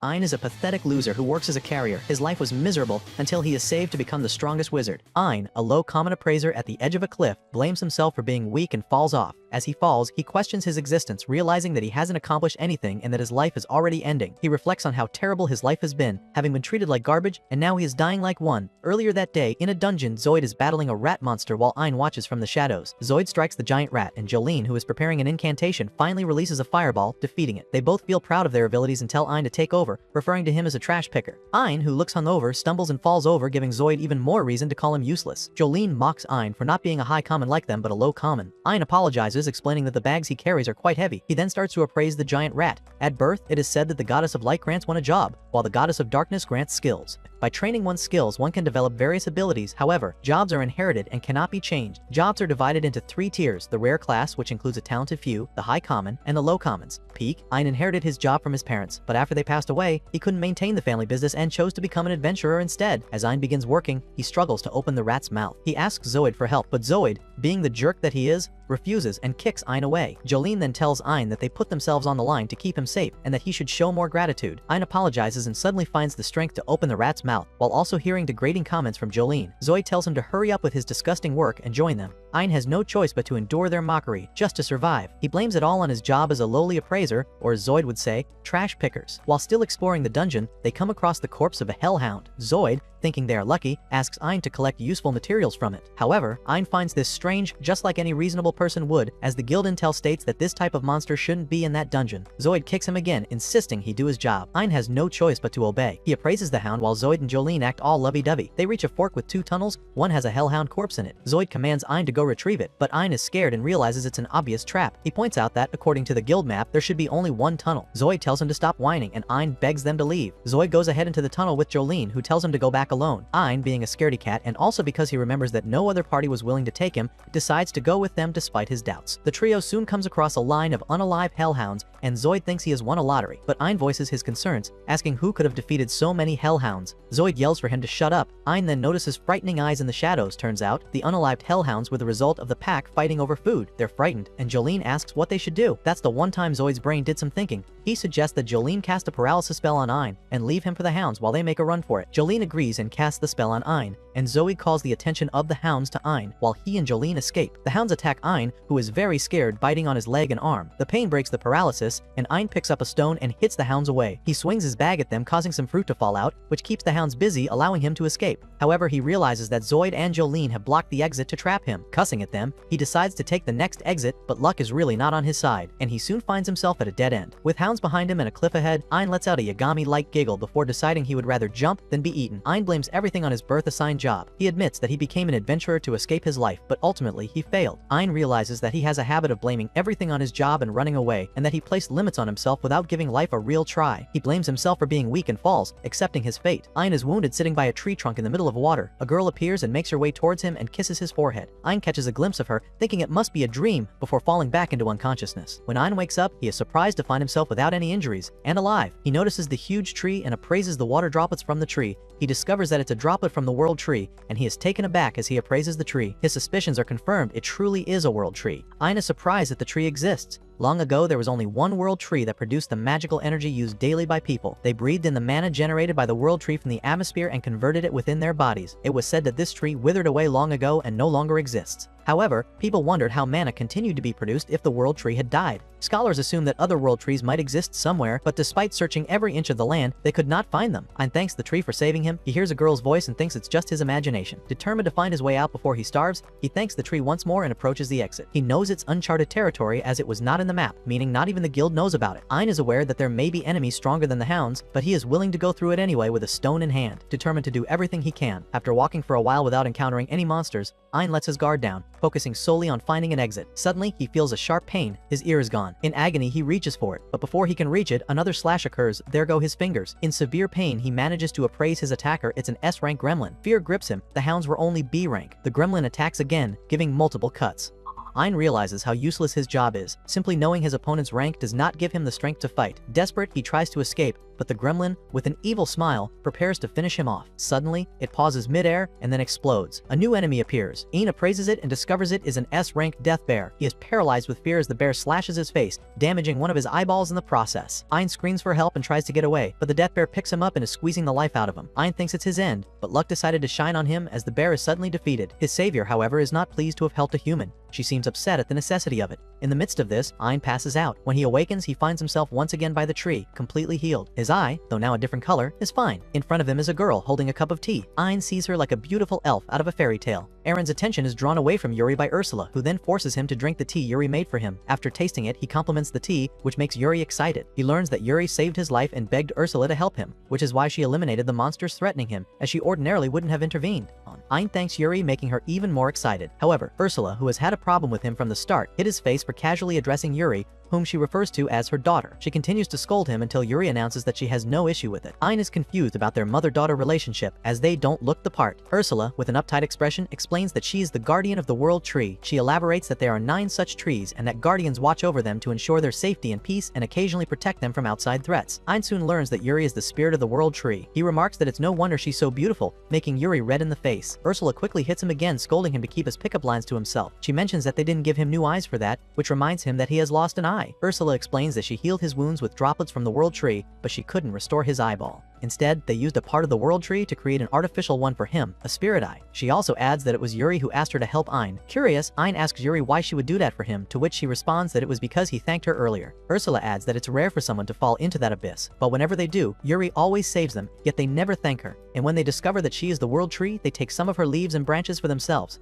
Ein is a pathetic loser who works as a carrier. His life was miserable until he is saved to become the strongest wizard. Ein, a low common appraiser at the edge of a cliff, blames himself for being weak and falls off. As he falls, he questions his existence, realizing that he hasn't accomplished anything and that his life is already ending. He reflects on how terrible his life has been, having been treated like garbage, and now he is dying like one. Earlier that day, in a dungeon, Zoid is battling a rat monster while Ein watches from the shadows. Zoid strikes the giant rat, and Jolene, who is preparing an incantation, finally releases a fireball, defeating it. They both feel proud of their abilities and tell Ein to take over, referring to him as a trash picker. Ein, who looks hungover, stumbles and falls over, giving Zoid even more reason to call him useless. Jolene mocks Ein for not being a high common like them but a low common. Ein apologizes, explaining that the bags he carries are quite heavy. He then starts to appraise the giant rat. At birth, it is said that the goddess of light grants one a job, while the goddess of darkness grants skills. By training one's skills, one can develop various abilities. However, jobs are inherited and cannot be changed. Jobs are divided into 3 tiers: the rare class, which includes a talented few, the high common, and the low commons. Peak, Ein inherited his job from his parents, but after they passed away, he couldn't maintain the family business and chose to become an adventurer instead. As Ein begins working, he struggles to open the rat's mouth. He asks Zoid for help, but Zoid, being the jerk that he is, refuses and kicks Ein away. Jolene then tells Ein that they put themselves on the line to keep him safe and that he should show more gratitude. Ein apologizes and suddenly finds the strength to open the rat's mouth, while also hearing degrading comments from Jolene. Zoid tells him to hurry up with his disgusting work and join them. Ein has no choice but to endure their mockery, just to survive. He blames it all on his job as a lowly appraiser, or as Zoid would say, trash pickers. While still exploring the dungeon, they come across the corpse of a hellhound. Zoid, thinking they are lucky, asks Ein to collect useful materials from it. However, Ein finds this strange, just like any reasonable person would, as the guild intel states that this type of monster shouldn't be in that dungeon. Zoid kicks him again, insisting he do his job. Ein has no choice but to obey. He appraises the hound while Zoid and Jolene act all lovey-dovey. They reach a fork with 2 tunnels, one has a hellhound corpse in it. Zoid commands Ein to go retrieve it, but Ein is scared and realizes it's an obvious trap. He points out that, according to the guild map, there should be only 1 tunnel. Zoid tells him to stop whining, and Ein begs them to leave. Zoid goes ahead into the tunnel with Jolene, who tells him to go back alone. Ein, being a scaredy cat and also because he remembers that no other party was willing to take him, decides to go with them despite his doubts. The trio soon comes across a line of unalive hellhounds, and Zoid thinks he has won a lottery, but Ein voices his concerns, asking who could have defeated so many hellhounds. Zoid yells for him to shut up. Ein then notices frightening eyes in the shadows. Turns out, the unalived hellhounds were the result of the pack fighting over food. They're frightened, and Jolene asks what they should do. That's the one time Zoid's brain did some thinking. He suggests that Jolene cast a paralysis spell on Ein, and leave him for the hounds while they make a run for it. Jolene agrees and casts the spell on Ein, and Zoid calls the attention of the hounds to Ein, while he and Jolene escape. The hounds attack Ein, who is very scared, biting on his leg and arm. The pain breaks the paralysis, and Ein picks up a stone and hits the hounds away. He swings his bag at them, causing some fruit to fall out, which keeps the hounds busy, allowing him to escape. However, he realizes that Zoid and Jolene have blocked the exit to trap him. Cussing at them, he decides to take the next exit, but luck is really not on his side, and he soon finds himself at a dead end. With hounds behind him and a cliff ahead, Ein lets out a Yagami-like giggle before deciding he would rather jump than be eaten. Ein blames everything on his birth-assigned job. He admits that he became an adventurer to escape his life, but ultimately he failed. Ein realizes that he has a habit of blaming everything on his job and running away, and that he placed limits on himself without giving life a real try. He blames himself for being weak and falls, accepting his fate. Ein is wounded sitting by a tree trunk in the middle of water. A girl appears and makes her way towards him and kisses his forehead. Ein catches a glimpse of her, thinking it must be a dream, before falling back into unconsciousness. When Ein wakes up, he is surprised to find himself without any injuries, and alive. He notices the huge tree and appraises the water droplets from the tree. He discovers that it's a droplet from the world tree, and he is taken aback as he appraises the tree. His suspicions are confirmed. It truly is a world tree. Ein is surprised that the tree exists. Long ago, there was only one world tree that produced the magical energy used daily by people. They breathed in the mana generated by the world tree from the atmosphere and converted it within their bodies. It was said that this tree withered away long ago and no longer exists. However, people wondered how mana continued to be produced if the world tree had died. Scholars assumed that other world trees might exist somewhere, but despite searching every inch of the land, they could not find them. Ein thanks the tree for saving him. He hears a girl's voice and thinks it's just his imagination. Determined to find his way out before he starves, he thanks the tree once more and approaches the exit. He knows it's uncharted territory as it was not in the map, meaning not even the guild knows about it. Ein is aware that there may be enemies stronger than the hounds, but he is willing to go through it anyway with a stone in hand, determined to do everything he can. After walking for a while without encountering any monsters, Ein lets his guard down, focusing solely on finding an exit. Suddenly, he feels a sharp pain. His ear is gone. In agony, he reaches for it, but before he can reach it, another slash occurs. There go his fingers. In severe pain, he manages to appraise his attacker. It's an S-rank gremlin. Fear grips him. The hounds were only B rank. The gremlin attacks again, giving multiple cuts. Ein realizes how useless his job is. Simply knowing his opponent's rank does not give him the strength to fight. Desperate, he tries to escape, but the gremlin, with an evil smile, prepares to finish him off. Suddenly, it pauses midair and then explodes. A new enemy appears. Ein appraises it and discovers it is an S-rank death bear. He is paralyzed with fear as the bear slashes his face, damaging one of his eyeballs in the process. Ein screams for help and tries to get away, but the death bear picks him up and is squeezing the life out of him. Ein thinks it's his end, but luck decided to shine on him as the bear is suddenly defeated. His savior, however, is not pleased to have helped a human. She seems upset at the necessity of it. In the midst of this, Ein passes out. When he awakens, he finds himself once again by the tree, completely healed. His eye, though now a different color, is fine. In front of him is a girl holding a cup of tea. Ein sees her like a beautiful elf out of a fairy tale. Aaron's attention is drawn away from Yuri by Ursula, who then forces him to drink the tea Yuri made for him. After tasting it, he compliments the tea, which makes Yuri excited. He learns that Yuri saved his life and begged Ursula to help him, which is why she eliminated the monsters threatening him, as she ordinarily wouldn't have intervened. Ein thanks Yuri, making her even more excited. However, Ursula, who has had a problem with him from the start, hit his face for casually addressing Yuri, whom she refers to as her daughter. She continues to scold him until Yuri announces that she has no issue with it. Ein is confused about their mother-daughter relationship, as they don't look the part. Ursula, with an uptight expression, explains that she is the guardian of the world tree. She elaborates that there are 9 such trees and that guardians watch over them to ensure their safety and peace and occasionally protect them from outside threats. Ein soon learns that Yuri is the spirit of the world tree. He remarks that it's no wonder she's so beautiful, making Yuri red in the face. Ursula quickly hits him again, scolding him to keep his pickup lines to himself. She mentions that they didn't give him new eyes for that, which reminds him that he has lost an eye. Ursula explains that she healed his wounds with droplets from the world tree, but she couldn't restore his eyeball. Instead, they used a part of the world tree to create an artificial one for him, a spirit eye. She also adds that it was Yuri who asked her to help Ein. Curious, Ein asks Yuri why she would do that for him, to which she responds that it was because he thanked her earlier. Ursula adds that it's rare for someone to fall into that abyss, but whenever they do, Yuri always saves them, yet they never thank her. And when they discover that she is the world tree, they take some of her leaves and branches for themselves.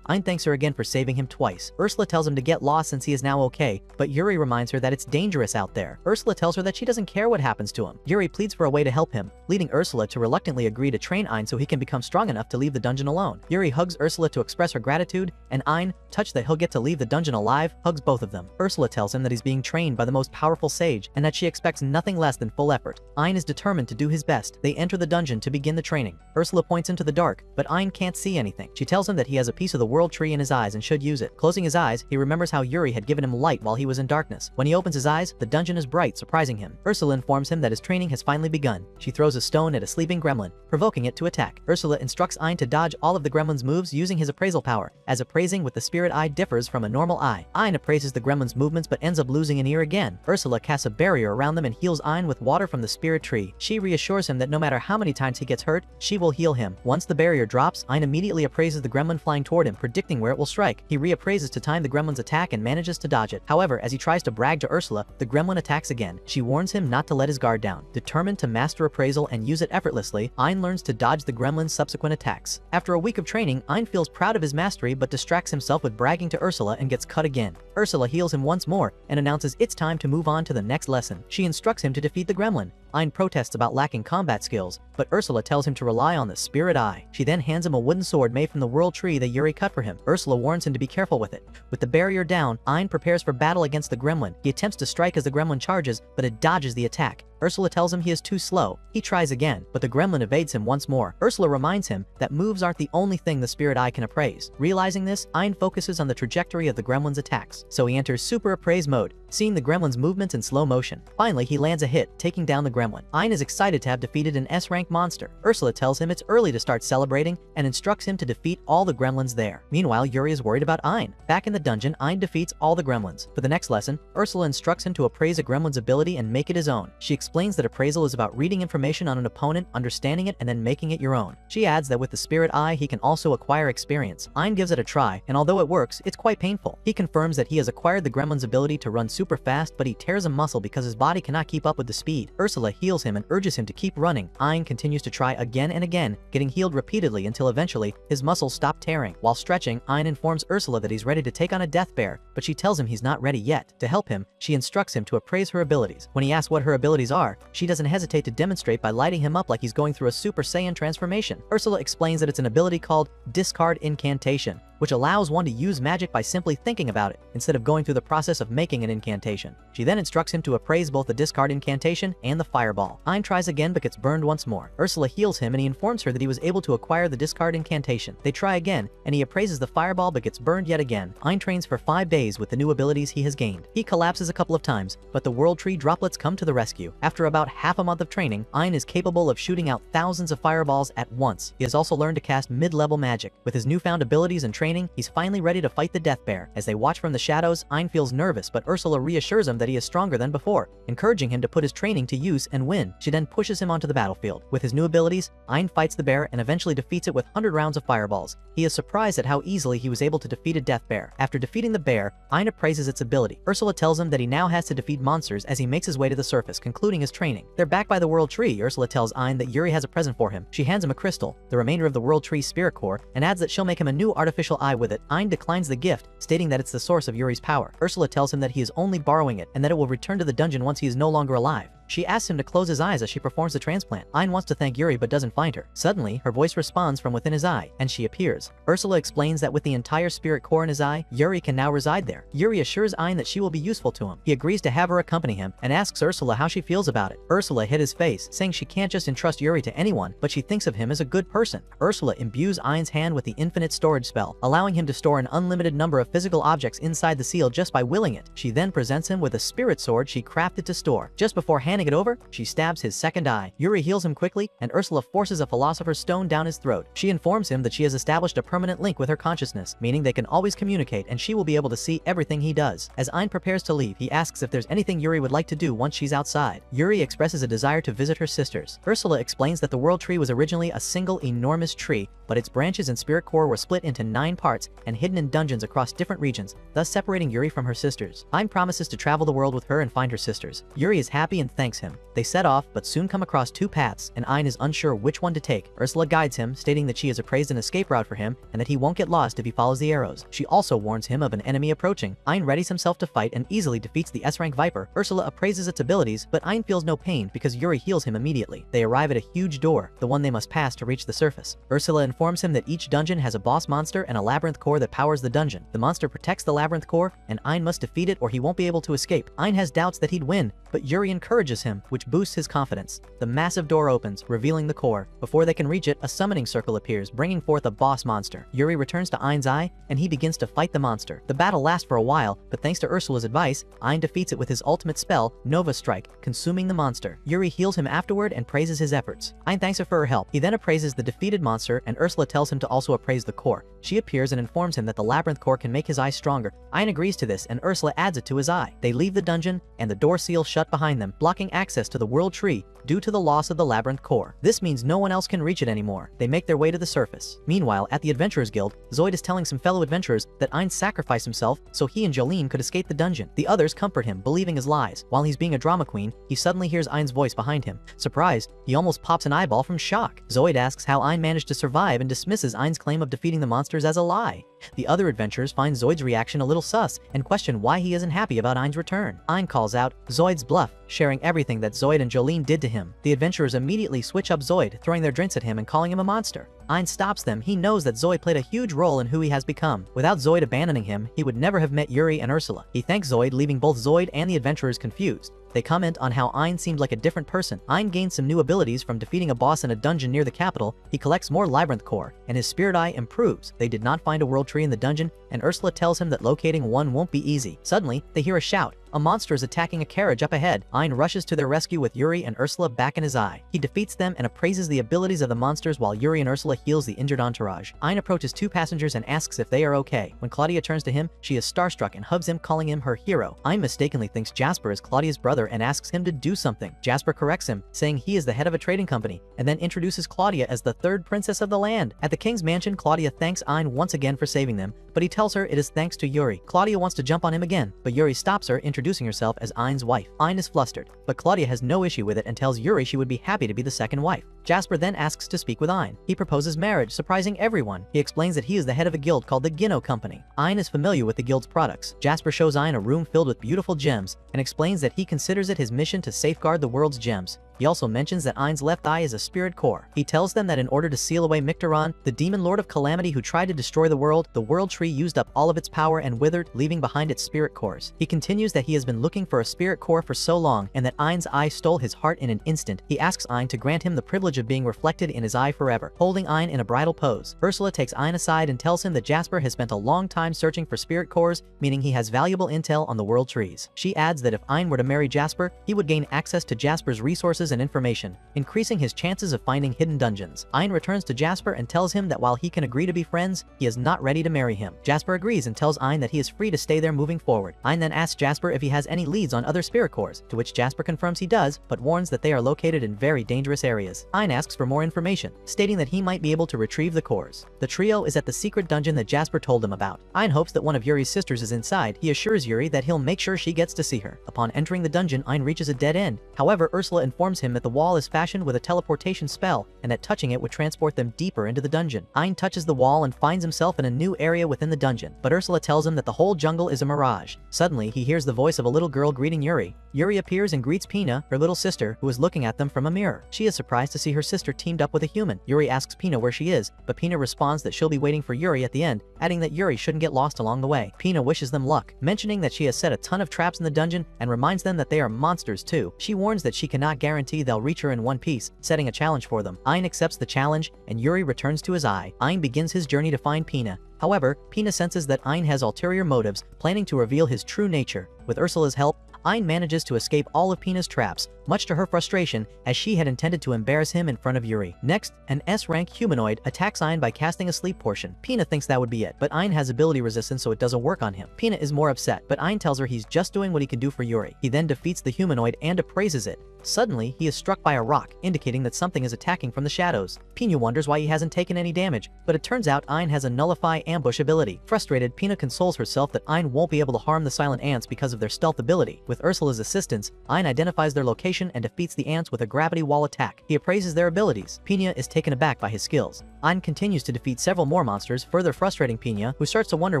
Ein thanks her again for saving him twice. Ursula tells him to get lost since he is now okay, but Yuri reminds her that it's dangerous out there. Ursula tells her that she doesn't care what happens to him. Yuri pleads for a way to help him, leading Ursula to reluctantly agree to train Ein so he can become strong enough to leave the dungeon alone. Yuri hugs Ursula to express her gratitude, and Ein, touched that he'll get to leave the dungeon alive, hugs both of them. Ursula tells him that he's being trained by the most powerful sage, and that she expects nothing less than full effort. Ein is determined to do his best. They enter the dungeon to begin the training. Ursula points into the dark, but Ein can't see anything. She tells him that he has a piece of the world tree in his eyes and should use it. Closing his eyes, he remembers how Yuri had given him light while he was in darkness. When he opens his eyes, the dungeon is bright, surprising him. Ursula informs him that his training has finally begun. She throws a stone at a sleeping gremlin, provoking it to attack. Ursula instructs Ein to dodge all of the gremlin's moves using his appraisal power, as appraising with the spirit eye differs from a normal eye. Ein appraises the gremlin's movements but ends up losing an ear again. Ursula casts a barrier around them and heals Ein with water from the spirit tree. She reassures him that no matter how many times he gets hurt, she will heal him. Once the barrier drops, Ein immediately appraises the gremlin flying toward him, predicting where it will strike. He reappraises to time the gremlin's attack and manages to dodge it. However, as he tries to brag to Ursula, the gremlin attacks again. She warns him not to let his guard down. Determined to master appraisal and use it effortlessly, Ein learns to dodge the gremlin's subsequent attacks. After a week of training, Ein feels proud of his mastery but distracts himself with bragging to Ursula and gets cut again. Ursula heals him once more and announces it's time to move on to the next lesson. She instructs him to defeat the gremlin. Ein protests about lacking combat skills, but Ursula tells him to rely on the spirit eye. She then hands him a wooden sword made from the world tree that Yuri cut for him. Ursula warns him to be careful with it. With the barrier down, Ein prepares for battle against the gremlin. He attempts to strike as the gremlin charges, but it dodges the attack. Ursula tells him he is too slow. He tries again, but the gremlin evades him once more. Ursula reminds him that moves aren't the only thing the spirit eye can appraise. Realizing this, Ein focuses on the trajectory of the gremlin's attacks, so he enters super appraise mode, seeing the gremlin's movements in slow motion. Finally, he lands a hit, taking down the gremlin. Ein is excited to have defeated an S-rank monster. Ursula tells him it's early to start celebrating and instructs him to defeat all the gremlins there. Meanwhile, Yuri is worried about Ein. Back in the dungeon, Ein defeats all the gremlins. For the next lesson, Ursula instructs him to appraise a gremlin's ability and make it his own. She explains that appraisal is about reading information on an opponent, understanding it, and then making it your own. She adds that with the spirit eye, he can also acquire experience. Ein gives it a try, and although it works, it's quite painful. He confirms that he has acquired the gremlin's ability to run super fast, but he tears a muscle because his body cannot keep up with the speed. Ursula heals him and urges him to keep running. Ein continues to try again and again, getting healed repeatedly until eventually his muscles stop tearing. While stretching, Ein informs Ursula that he's ready to take on a death bear, but she tells him he's not ready yet. To help him, she instructs him to appraise her abilities. When he asks what her abilities are, she doesn't hesitate to demonstrate by lighting him up like he's going through a Super Saiyan transformation. Ursula explains that it's an ability called Discard Incantation, which allows one to use magic by simply thinking about it, instead of going through the process of making an incantation. She then instructs him to appraise both the discard incantation and the fireball. Ein tries again but gets burned once more. Ursula heals him and he informs her that he was able to acquire the discard incantation. They try again, and he appraises the fireball but gets burned yet again. Ein trains for 5 days with the new abilities he has gained. He collapses a couple of times, but the World Tree droplets come to the rescue. After about half a month of training, Ein is capable of shooting out thousands of fireballs at once. He has also learned to cast mid-level magic. With his newfound abilities and training, he's finally ready to fight the Death Bear. As they watch from the shadows, Ein feels nervous, but Ursula reassures him that he is stronger than before, encouraging him to put his training to use and win. She then pushes him onto the battlefield. With his new abilities, Ein fights the bear and eventually defeats it with 100 rounds of fireballs. He is surprised at how easily he was able to defeat a Death Bear. After defeating the bear, Ein appraises its ability. Ursula tells him that he now has to defeat monsters as he makes his way to the surface, concluding his training. They're back by the World Tree. Ursula tells Ein that Yuri has a present for him. She hands him a crystal, the remainder of the World Tree spirit core, and adds that she'll make him a new artificial eye with it. Ein declines the gift, stating that it's the source of Yuri's power. Ursula tells him that he is only borrowing it and that it will return to the dungeon once he is no longer alive. She asks him to close his eyes as she performs the transplant. Ein wants to thank Yuri but doesn't find her. Suddenly, her voice responds from within his eye, and she appears. Ursula explains that with the entire spirit core in his eye, Yuri can now reside there. Yuri assures Ein that she will be useful to him. He agrees to have her accompany him and asks Ursula how she feels about it. Ursula hit his face, saying she can't just entrust Yuri to anyone, but she thinks of him as a good person. Ursula imbues Ein's hand with the infinite storage spell, allowing him to store an unlimited number of physical objects inside the seal just by willing it. She then presents him with a spirit sword she crafted to store. Just before handing it over, she stabs his second eye. Yuri heals him quickly, and Ursula forces a Philosopher's Stone down his throat. She informs him that she has established a permanent link with her consciousness, meaning they can always communicate and she will be able to see everything he does. As Ein prepares to leave, he asks if there's anything Yuri would like to do once she's outside. Yuri expresses a desire to visit her sisters. Ursula explains that the World Tree was originally a single enormous tree, but its branches and spirit core were split into 9 parts and hidden in dungeons across different regions, thus separating Yuri from her sisters. Ein promises to travel the world with her and find her sisters. Yuri is happy and thanks him. They set off, but soon come across 2 paths, and Ein is unsure which one to take. Ursula guides him, stating that she has appraised an escape route for him and that he won't get lost if he follows the arrows. She also warns him of an enemy approaching. Ein readies himself to fight and easily defeats the S-rank Viper. Ursula appraises its abilities, but Ein feels no pain because Yuri heals him immediately. They arrive at a huge door, the one they must pass to reach the surface. Ursula informs him that each dungeon has a boss monster and a labyrinth core that powers the dungeon. The monster protects the labyrinth core, and Ein must defeat it or he won't be able to escape. Ein has doubts that he'd win, but Yuri encourages him, which boosts his confidence. The massive door opens, revealing the core. Before they can reach it, a summoning circle appears, bringing forth a boss monster. Yuri returns to Ein's eye, and he begins to fight the monster. The battle lasts for a while, but thanks to Ursula's advice, Ein defeats it with his ultimate spell, Nova Strike, consuming the monster. Yuri heals him afterward and praises his efforts. Ein thanks her for her help. He then appraises the defeated monster, and Ursula tells him to also appraise the core. She appears and informs him that the labyrinth core can make his eye stronger. Ein agrees to this, and Ursula adds it to his eye. They leave the dungeon, and the door seal shut behind them, blocking access to the World Tree due to the loss of the labyrinth core. This means no one else can reach it anymore. They make their way to the surface. Meanwhile, at the Adventurers Guild, Zoid is telling some fellow adventurers that Ein sacrificed himself so he and Jolene could escape the dungeon. The others comfort him, believing his lies. While he's being a drama queen, he suddenly hears Ein's voice behind him. Surprised, he almost pops an eyeball from shock. Zoid asks how Ein managed to survive and dismisses Ein's claim of defeating the monsters as a lie. The other adventurers find Zoid's reaction a little sus and question why he isn't happy about Ein's return. Ein calls out Zoid's bluff, sharing everything that Zoid and Jolene did to him. The adventurers immediately switch up Zoid, throwing their drinks at him and calling him a monster. Ein stops them. He knows that Zoid played a huge role in who he has become. Without Zoid abandoning him, he would never have met Yuri and Ursula. He thanks Zoid, leaving both Zoid and the adventurers confused. They comment on how Ein seemed like a different person. Ein gains some new abilities from defeating a boss in a dungeon near the capital. He collects more labyrinth core, and his spirit eye improves. They did not find a world tree in the dungeon, and Ursula tells him that locating one won't be easy. Suddenly, they hear a shout. A monster is attacking a carriage up ahead. Ein rushes to their rescue with Yuri and Ursula back in his eye. He defeats them and appraises the abilities of the monsters while Yuri and Ursula heals the injured entourage. Ein approaches 2 passengers and asks if they are okay. When Claudia turns to him, she is starstruck and hugs him, calling him her hero. Ein mistakenly thinks Jasper is Claudia's brother and asks him to do something. Jasper corrects him, saying he is the head of a trading company, and then introduces Claudia as the 3rd princess of the land. At the king's mansion, Claudia thanks Ein once again for saving them, but he tells her it is thanks to Yuri. Claudia wants to jump on him again, but Yuri stops her, introducing herself as Ein's wife. Ein is flustered, but Claudia has no issue with it and tells Yuri she would be happy to be the 2nd wife. Jasper then asks to speak with Ein. He proposes marriage, surprising everyone. He explains that he is the head of a guild called the Ginno Company. Ein is familiar with the guild's products. Jasper shows Ein a room filled with beautiful gems and explains that he considers it his mission to safeguard the world's gems. He also mentions that Ain's left eye is a spirit core. He tells them that in order to seal away Micturion, the demon lord of calamity who tried to destroy the world tree used up all of its power and withered, leaving behind its spirit cores. He continues that he has been looking for a spirit core for so long and that Ain's eye stole his heart in an instant. He asks Ain to grant him the privilege of being reflected in his eye forever, holding Ain in a bridal pose. Ursula takes Ain aside and tells him that Jasper has spent a long time searching for spirit cores, meaning he has valuable intel on the world trees. She adds that if Ain were to marry Jasper, he would gain access to Jasper's resources and information, increasing his chances of finding hidden dungeons. Ain returns to Jasper and tells him that while he can agree to be friends, he is not ready to marry him. Jasper agrees and tells Ain that he is free to stay there moving forward. Ain then asks Jasper if he has any leads on other spirit cores, to which Jasper confirms he does, but warns that they are located in very dangerous areas. Ain asks for more information, stating that he might be able to retrieve the cores. The trio is at the secret dungeon that Jasper told him about. Ain hopes that one of Yuri's sisters is inside. He assures Yuri that he'll make sure she gets to see her. Upon entering the dungeon, Ain reaches a dead end. However, Ursula informs him that the wall is fashioned with a teleportation spell and that touching it would transport them deeper into the dungeon. Ain touches the wall and finds himself in a new area within the dungeon, but Ursula tells him that the whole jungle is a mirage. Suddenly, he hears the voice of a little girl greeting Yuri. Yuri appears and greets Pina, her little sister, who is looking at them from a mirror. She is surprised to see her sister teamed up with a human. Yuri asks Pina where she is, but Pina responds that she'll be waiting for Yuri at the end, adding that Yuri shouldn't get lost along the way. Pina wishes them luck, mentioning that she has set a ton of traps in the dungeon and reminds them that they are monsters too. She warns that she cannot guarantee they'll reach her in one piece, setting a challenge for them. Ain accepts the challenge, and Yuri returns to his eye. Ain begins his journey to find Pina. However, Pina senses that Ain has ulterior motives, planning to reveal his true nature. With Ursula's help, Ain manages to escape all of Pina's traps, much to her frustration, as she had intended to embarrass him in front of Yuri. Next, an S-rank humanoid attacks Ain by casting a sleep potion. Pina thinks that would be it, but Ain has ability resistance so it doesn't work on him. Pina is more upset, but Ain tells her he's just doing what he can do for Yuri. He then defeats the humanoid and appraises it. Suddenly, he is struck by a rock, indicating that something is attacking from the shadows. Pina wonders why he hasn't taken any damage, but it turns out Ain has a nullify ambush ability. Frustrated, Pina consoles herself that Ain won't be able to harm the silent ants because of their stealth ability. With Ursula's assistance, Ain identifies their location and defeats the ants with a gravity wall attack. He appraises their abilities. Pina is taken aback by his skills. Ain continues to defeat several more monsters, further frustrating Pina, who starts to wonder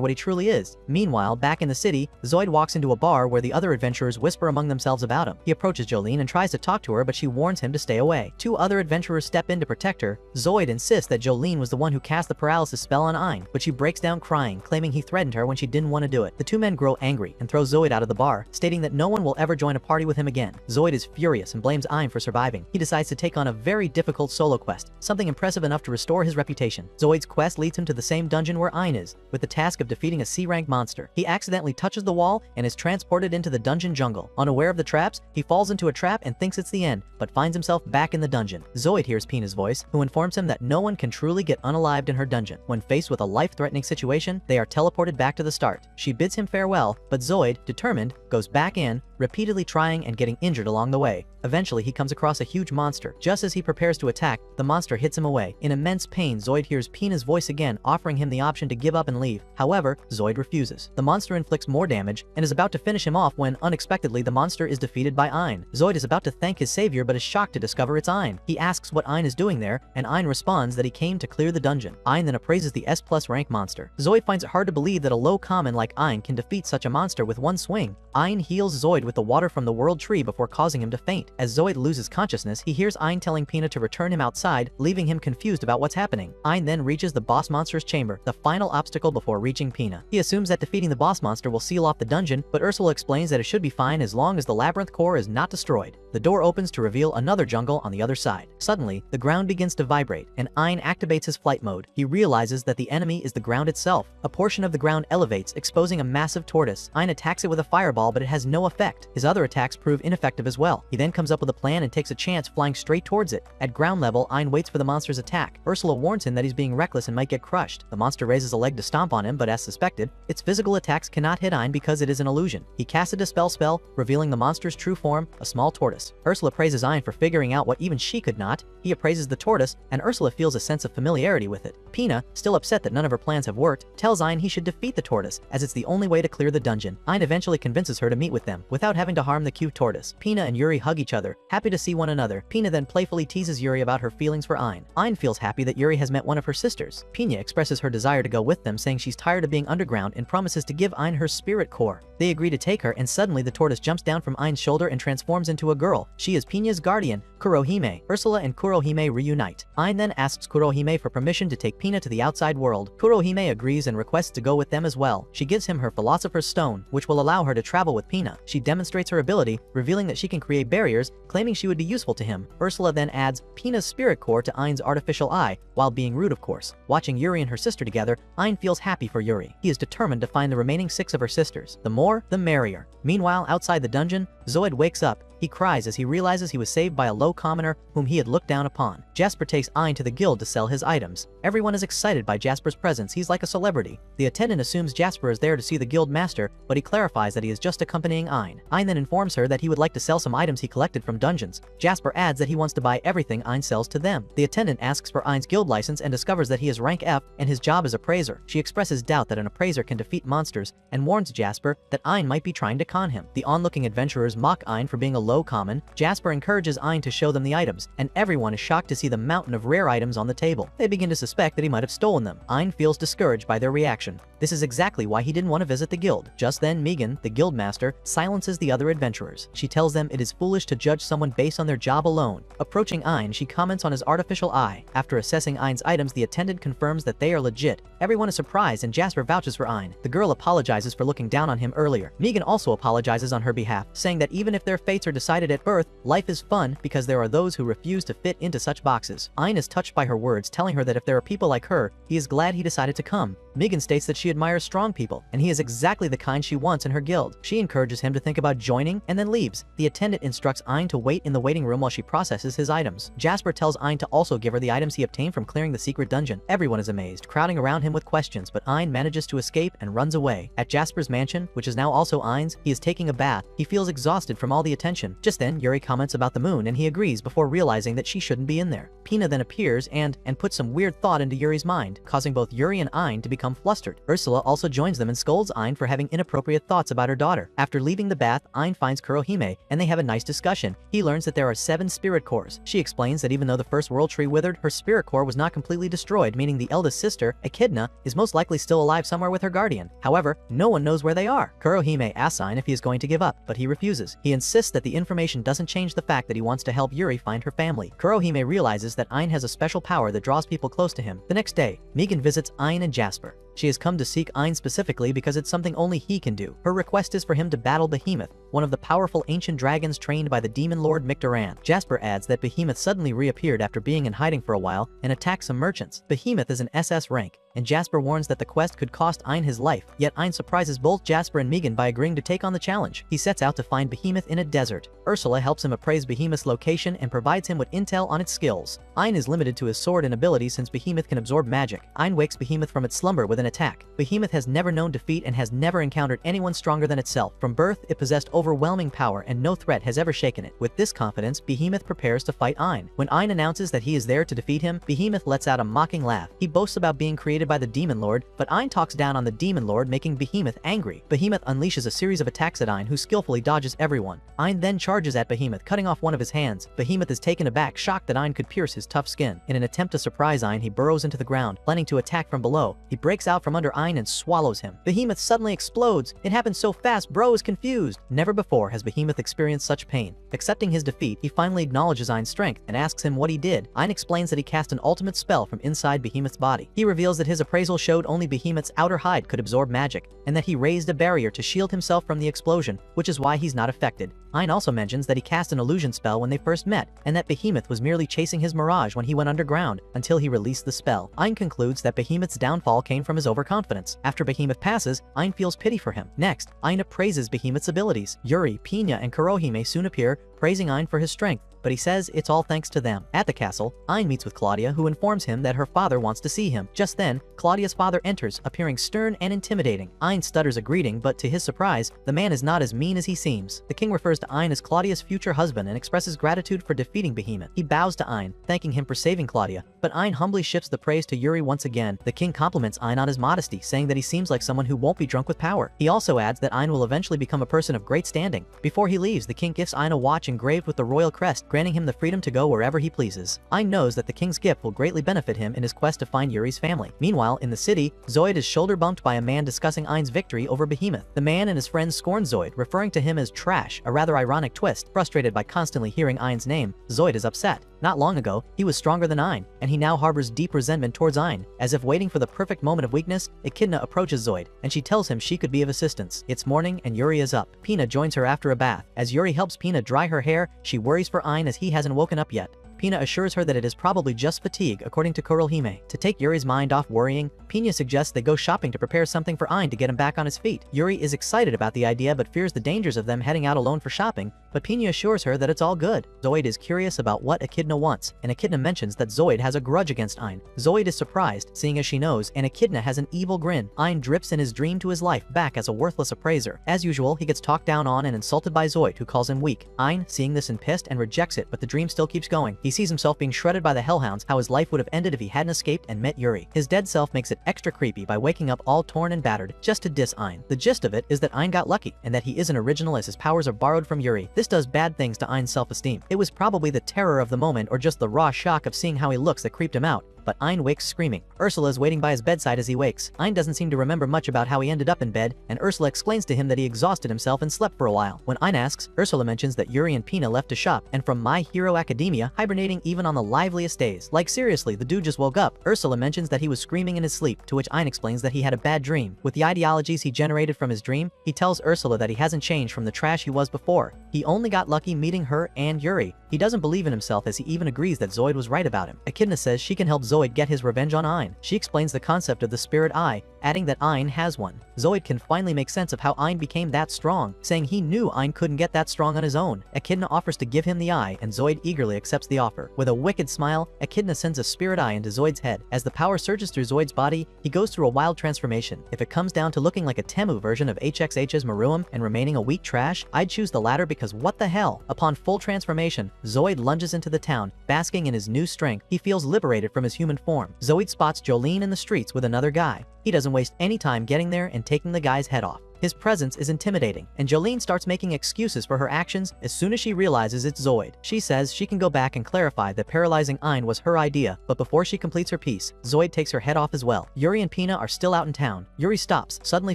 what he truly is. Meanwhile, back in the city, Zoid walks into a bar where the other adventurers whisper among themselves about him. He approaches Jolene and tries to talk to her, but she warns him to stay away. Two other adventurers step in to protect her. Zoid insists that Jolene was the one who cast the paralysis spell on Ain, but she breaks down crying, claiming he threatened her when she didn't want to do it. The two men grow angry and throw Zoid out of the bar, stating that no one will ever join a party with him again. Zoid is furious and blames Ain for surviving. He decides to take on a very difficult solo quest, something impressive enough to restore his reputation. Zoid's quest leads him to the same dungeon where Ain is, with the task of defeating a C-rank monster. He accidentally touches the wall and is transported into the dungeon jungle. Unaware of the traps, he falls into a trap and thinks it's the end, but finds himself back in the dungeon. Zoid hears Pina's voice, who informs him that no one can truly get unalived in her dungeon. When faced with a life-threatening situation, they are teleported back to the start. She bids him farewell, but Zoid, determined, goes back in, repeatedly trying and getting injured along the way. Eventually, he comes across a huge monster. Just as he prepares to attack, the monster hits him away. In immense pain, Zoid hears Pina's voice again, offering him the option to give up and leave. However, Zoid refuses. The monster inflicts more damage and is about to finish him off when, unexpectedly, the monster is defeated by Ain. Zoid is about to thank his savior but is shocked to discover it's Ain. He asks what Ain is doing there, and Ain responds that he came to clear the dungeon. Ain then appraises the S+ rank monster. Zoid finds it hard to believe that a low common like Ain can defeat such a monster with one swing. Ain heals Zoid with the water from the world tree before causing him to faint. As Zoid loses consciousness, he hears Ain telling Pina to return him outside, leaving him confused about what's happening. Ain then reaches the boss monster's chamber, the final obstacle before reaching Pina. He assumes that defeating the boss monster will seal off the dungeon, but Ursula explains that it should be fine as long as the labyrinth core is not destroyed. The door opens to reveal another jungle on the other side. Suddenly, the ground begins to vibrate, and Ain activates his flight mode. He realizes that the enemy is the ground itself. A portion of the ground elevates, exposing a massive tortoise. Ain attacks it with a fireball, but it has no effect. His other attacks prove ineffective as well. He then comes up with a plan and takes a chance flying straight towards it. At ground level, Ain waits for the monster's attack. Ursula warns him that he's being reckless and might get crushed. The monster raises a leg to stomp on him, but as suspected, its physical attacks cannot hit Ain because it is an illusion. He casts a dispel spell, revealing the monster's true form, a small tortoise. Ursula praises Ain for figuring out what even she could not. He appraises the tortoise, and Ursula feels a sense of familiarity with it. Pina, still upset that none of her plans have worked, tells Ain he should defeat the tortoise, as it's the only way to clear the dungeon. Ain eventually convinces her to meet with them, without having to harm the cute tortoise. Pina and Yuri hug each other, happy to see one another. Pina then playfully teases Yuri about her feelings for Ain. Ain feels happy that Yuri has met one of her sisters. Pina expresses her desire to go with them, saying she's tired of being underground and promises to give Ain her spirit core. They agree to take her, and suddenly the tortoise jumps down from Ain's shoulder and transforms into a girl. She is Pina's guardian, Kurohime. Ursula and Kurohime reunite. Ein then asks Kurohime for permission to take Pina to the outside world. Kurohime agrees and requests to go with them as well. She gives him her Philosopher's Stone, which will allow her to travel with Pina. She demonstrates her ability, revealing that she can create barriers, claiming she would be useful to him. Ursula then adds Pina's spirit core to Ein's artificial eye, while being rude of course. Watching Yuri and her sister together, Ein feels happy for Yuri. He is determined to find the remaining 6 of her sisters. The more, the merrier. Meanwhile, outside the dungeon, Zoid wakes up. He cries as he realizes he was saved by a low commoner whom he had looked down upon. Jasper takes Ein to the guild to sell his items. Everyone is excited by Jasper's presence. He's like a celebrity. The attendant assumes Jasper is there to see the guild master, but he clarifies that he is just accompanying Ein. Ein then informs her that he would like to sell some items he collected from dungeons. Jasper adds that he wants to buy everything Ein sells to them. The attendant asks for Ein's guild license and discovers that he is rank F and his job is appraiser. She expresses doubt that an appraiser can defeat monsters and warns Jasper that Ein might be trying to con him. The onlooking adventurers mock Ein for being a low common. Jasper encourages Ein to show them the items, and everyone is shocked to see the mountain of rare items on the table. They begin to suspect that he might have stolen them. Ein feels discouraged by their reaction. This is exactly why he didn't want to visit the guild. Just then, Megan, the guild master, silences the other adventurers. She tells them it is foolish to judge someone based on their job alone. Approaching Ein, she comments on his artificial eye. After assessing Ein's items, the attendant confirms that they are legit. Everyone is surprised and Jasper vouches for Ein. The girl apologizes for looking down on him earlier. Megan also apologizes on her behalf, saying that even if their fates are decided at birth, life is fun because there are those who refuse to fit into such boxes. Ein is touched by her words, telling her that if there are people like her, he is glad he decided to come. Megan states that she admires strong people, and he is exactly the kind she wants in her guild. She encourages him to think about joining and then leaves. The attendant instructs Ein to wait in the waiting room while she processes his items. Jasper tells Ein to also give her the items he obtained from clearing the secret dungeon. Everyone is amazed, crowding around him with questions, but Ein manages to escape and runs away. At Jasper's mansion, which is now also Ein's, he is taking a bath. He feels exhausted from all the attention. Just then, Yuri comments about the moon and he agrees before realizing that she shouldn't be in there. Pina then appears and puts some weird thought into Yuri's mind, causing both Yuri and Ein to become flustered. Ursula also joins them and scolds Ein for having inappropriate thoughts about her daughter. After leaving the bath, Ein finds Kurohime and they have a nice discussion. He learns that there are 7 spirit cores. She explains that even though the first world tree withered, her spirit core was not completely destroyed, meaning the eldest sister, Echidna, is most likely still alive somewhere with her guardian. However, no one knows where they are. Kurohime asks Ein if he is going to give up, but he refuses. He insists that the information doesn't change the fact that he wants to help Yuri find her family. Kurohime realizes that Ein has a special power that draws people close to him. The next day, Megan visits Ein and Jasper. She has come to seek Ein specifically because it's something only he can do. Her request is for him to battle Behemoth, one of the powerful ancient dragons trained by the demon lord Micdoran. Jasper adds that Behemoth suddenly reappeared after being in hiding for a while and attacked some merchants. Behemoth is an SS rank, and Jasper warns that the quest could cost Ein his life, yet Ein surprises both Jasper and Megan by agreeing to take on the challenge. He sets out to find Behemoth in a desert. Ursula helps him appraise Behemoth's location and provides him with intel on its skills. Ein is limited to his sword and ability since Behemoth can absorb magic. Ein wakes Behemoth from its slumber with an attack. Behemoth has never known defeat and has never encountered anyone stronger than itself. From birth, it possessed overwhelming power and no threat has ever shaken it. With this confidence, Behemoth prepares to fight Ein. When Ein announces that he is there to defeat him, Behemoth lets out a mocking laugh. He boasts about being created by the demon lord, but Ein talks down on the demon lord, making Behemoth angry. Behemoth unleashes a series of attacks at Ein, who skillfully dodges everyone. Ein then charges at Behemoth, cutting off one of his hands. Behemoth is taken aback, shocked that Ein could pierce his tough skin. In an attempt to surprise Ein, he burrows into the ground, planning to attack from below. He breaks out from under Ein and swallows him. Behemoth suddenly explodes. It happens so fast, Bro is confused. Never before has Behemoth experienced such pain. Accepting his defeat, he finally acknowledges Ein's strength and asks him what he did. Ein explains that he cast an ultimate spell from inside Behemoth's body. He reveals that his appraisal showed only Behemoth's outer hide could absorb magic, and that he raised a barrier to shield himself from the explosion, which is why he's not affected. Ein also mentions that he cast an illusion spell when they first met, and that Behemoth was merely chasing his mirage when he went underground until he released the spell. Ein concludes that Behemoth's downfall came from his overconfidence. After Behemoth passes, Ein feels pity for him. Next, Ein appraises Behemoth's abilities. Yuri, Pina, and Kurohime soon appear, praising Ein for his strength, but he says it's all thanks to them. At the castle, Ein meets with Claudia, who informs him that her father wants to see him. Just then, Claudia's father enters, appearing stern and intimidating. Ein stutters a greeting, but to his surprise, the man is not as mean as he seems. The king refers to Ein as Claudia's future husband and expresses gratitude for defeating Behemoth. He bows to Ein, thanking him for saving Claudia, but Ein humbly shifts the praise to Yuri once again. The king compliments Ein on his modesty, saying that he seems like someone who won't be drunk with power. He also adds that Ein will eventually become a person of great standing. Before he leaves, the king gifts Ein a watch engraved with the royal crest, granting him the freedom to go wherever he pleases. Ein knows that the king's gift will greatly benefit him in his quest to find Yuri's family. Meanwhile, in the city, Zoid is shoulder bumped by a man discussing Ein's victory over Behemoth. The man and his friends scorn Zoid, referring to him as trash, a rather ironic twist. Frustrated by constantly hearing Ein's name, Zoid is upset. Not long ago, he was stronger than Ein, and he now harbors deep resentment towards Ein. As if waiting for the perfect moment of weakness, Echidna approaches Zoid, and she tells him she could be of assistance. It's morning, and Yuri is up. Pina joins her after a bath. As Yuri helps Pina dry her hair, she worries for Ein as he hasn't woken up yet. Pina assures her that it is probably just fatigue, according to Kurohime. To take Yuri's mind off worrying, Pina suggests they go shopping to prepare something for Ein to get him back on his feet. Yuri is excited about the idea but fears the dangers of them heading out alone for shopping, but Pina assures her that it's all good. Zoid is curious about what Echidna wants, and Echidna mentions that Zoid has a grudge against Ein. Zoid is surprised, seeing as she knows, and Echidna has an evil grin. Ein drifts in his dream to his life back as a worthless appraiser. As usual, he gets talked down on and insulted by Zoid, who calls him weak. Ein, seeing this, is pissed and rejects it, but the dream still keeps going. He sees himself being shredded by the hellhounds, how his life would have ended if he hadn't escaped and met Yuri. His dead self makes it extra creepy by waking up all torn and battered just to diss Ein. The gist of it is that Ein got lucky, and that he isn't original as his powers are borrowed from Yuri. This does bad things to Ein's self-esteem. It was probably the terror of the moment or just the raw shock of seeing how he looks that creeped him out. But Ein wakes screaming. Ursula is waiting by his bedside as he wakes. Ein doesn't seem to remember much about how he ended up in bed, and Ursula explains to him that he exhausted himself and slept for a while. When Ein asks, Ursula mentions that Yuri and Pina left to shop, and from My Hero Academia, hibernating even on the liveliest days. Like seriously, the dude just woke up. Ursula mentions that he was screaming in his sleep, to which Ein explains that he had a bad dream. With the ideologies he generated from his dream, he tells Ursula that he hasn't changed from the trash he was before. He only got lucky meeting her and Yuri. He doesn't believe in himself as he even agrees that Zoid was right about him. Echidna says she can help Zoid get his revenge on Ein. She explains the concept of the spirit eye, adding that Ein has one. Zoid can finally make sense of how Ein became that strong, saying he knew Ein couldn't get that strong on his own. Echidna offers to give him the eye, and Zoid eagerly accepts the offer. With a wicked smile, Echidna sends a spirit eye into Zoid's head. As the power surges through Zoid's body, he goes through a wild transformation. If it comes down to looking like a Temu version of HXH's Maruam and remaining a weak trash, I'd choose the latter because what the hell? Upon full transformation, Zoid lunges into the town, basking in his new strength. He feels liberated from his human form. Zoid spots Jolene in the streets with another guy. He doesn't waste any time getting there and taking the guy's head off. His presence is intimidating, and Jolene starts making excuses for her actions as soon as she realizes it's Zoid. She says she can go back and clarify that paralyzing Ein was her idea, but before she completes her piece, Zoid takes her head off as well. Yuri and Pina are still out in town. Yuri stops, suddenly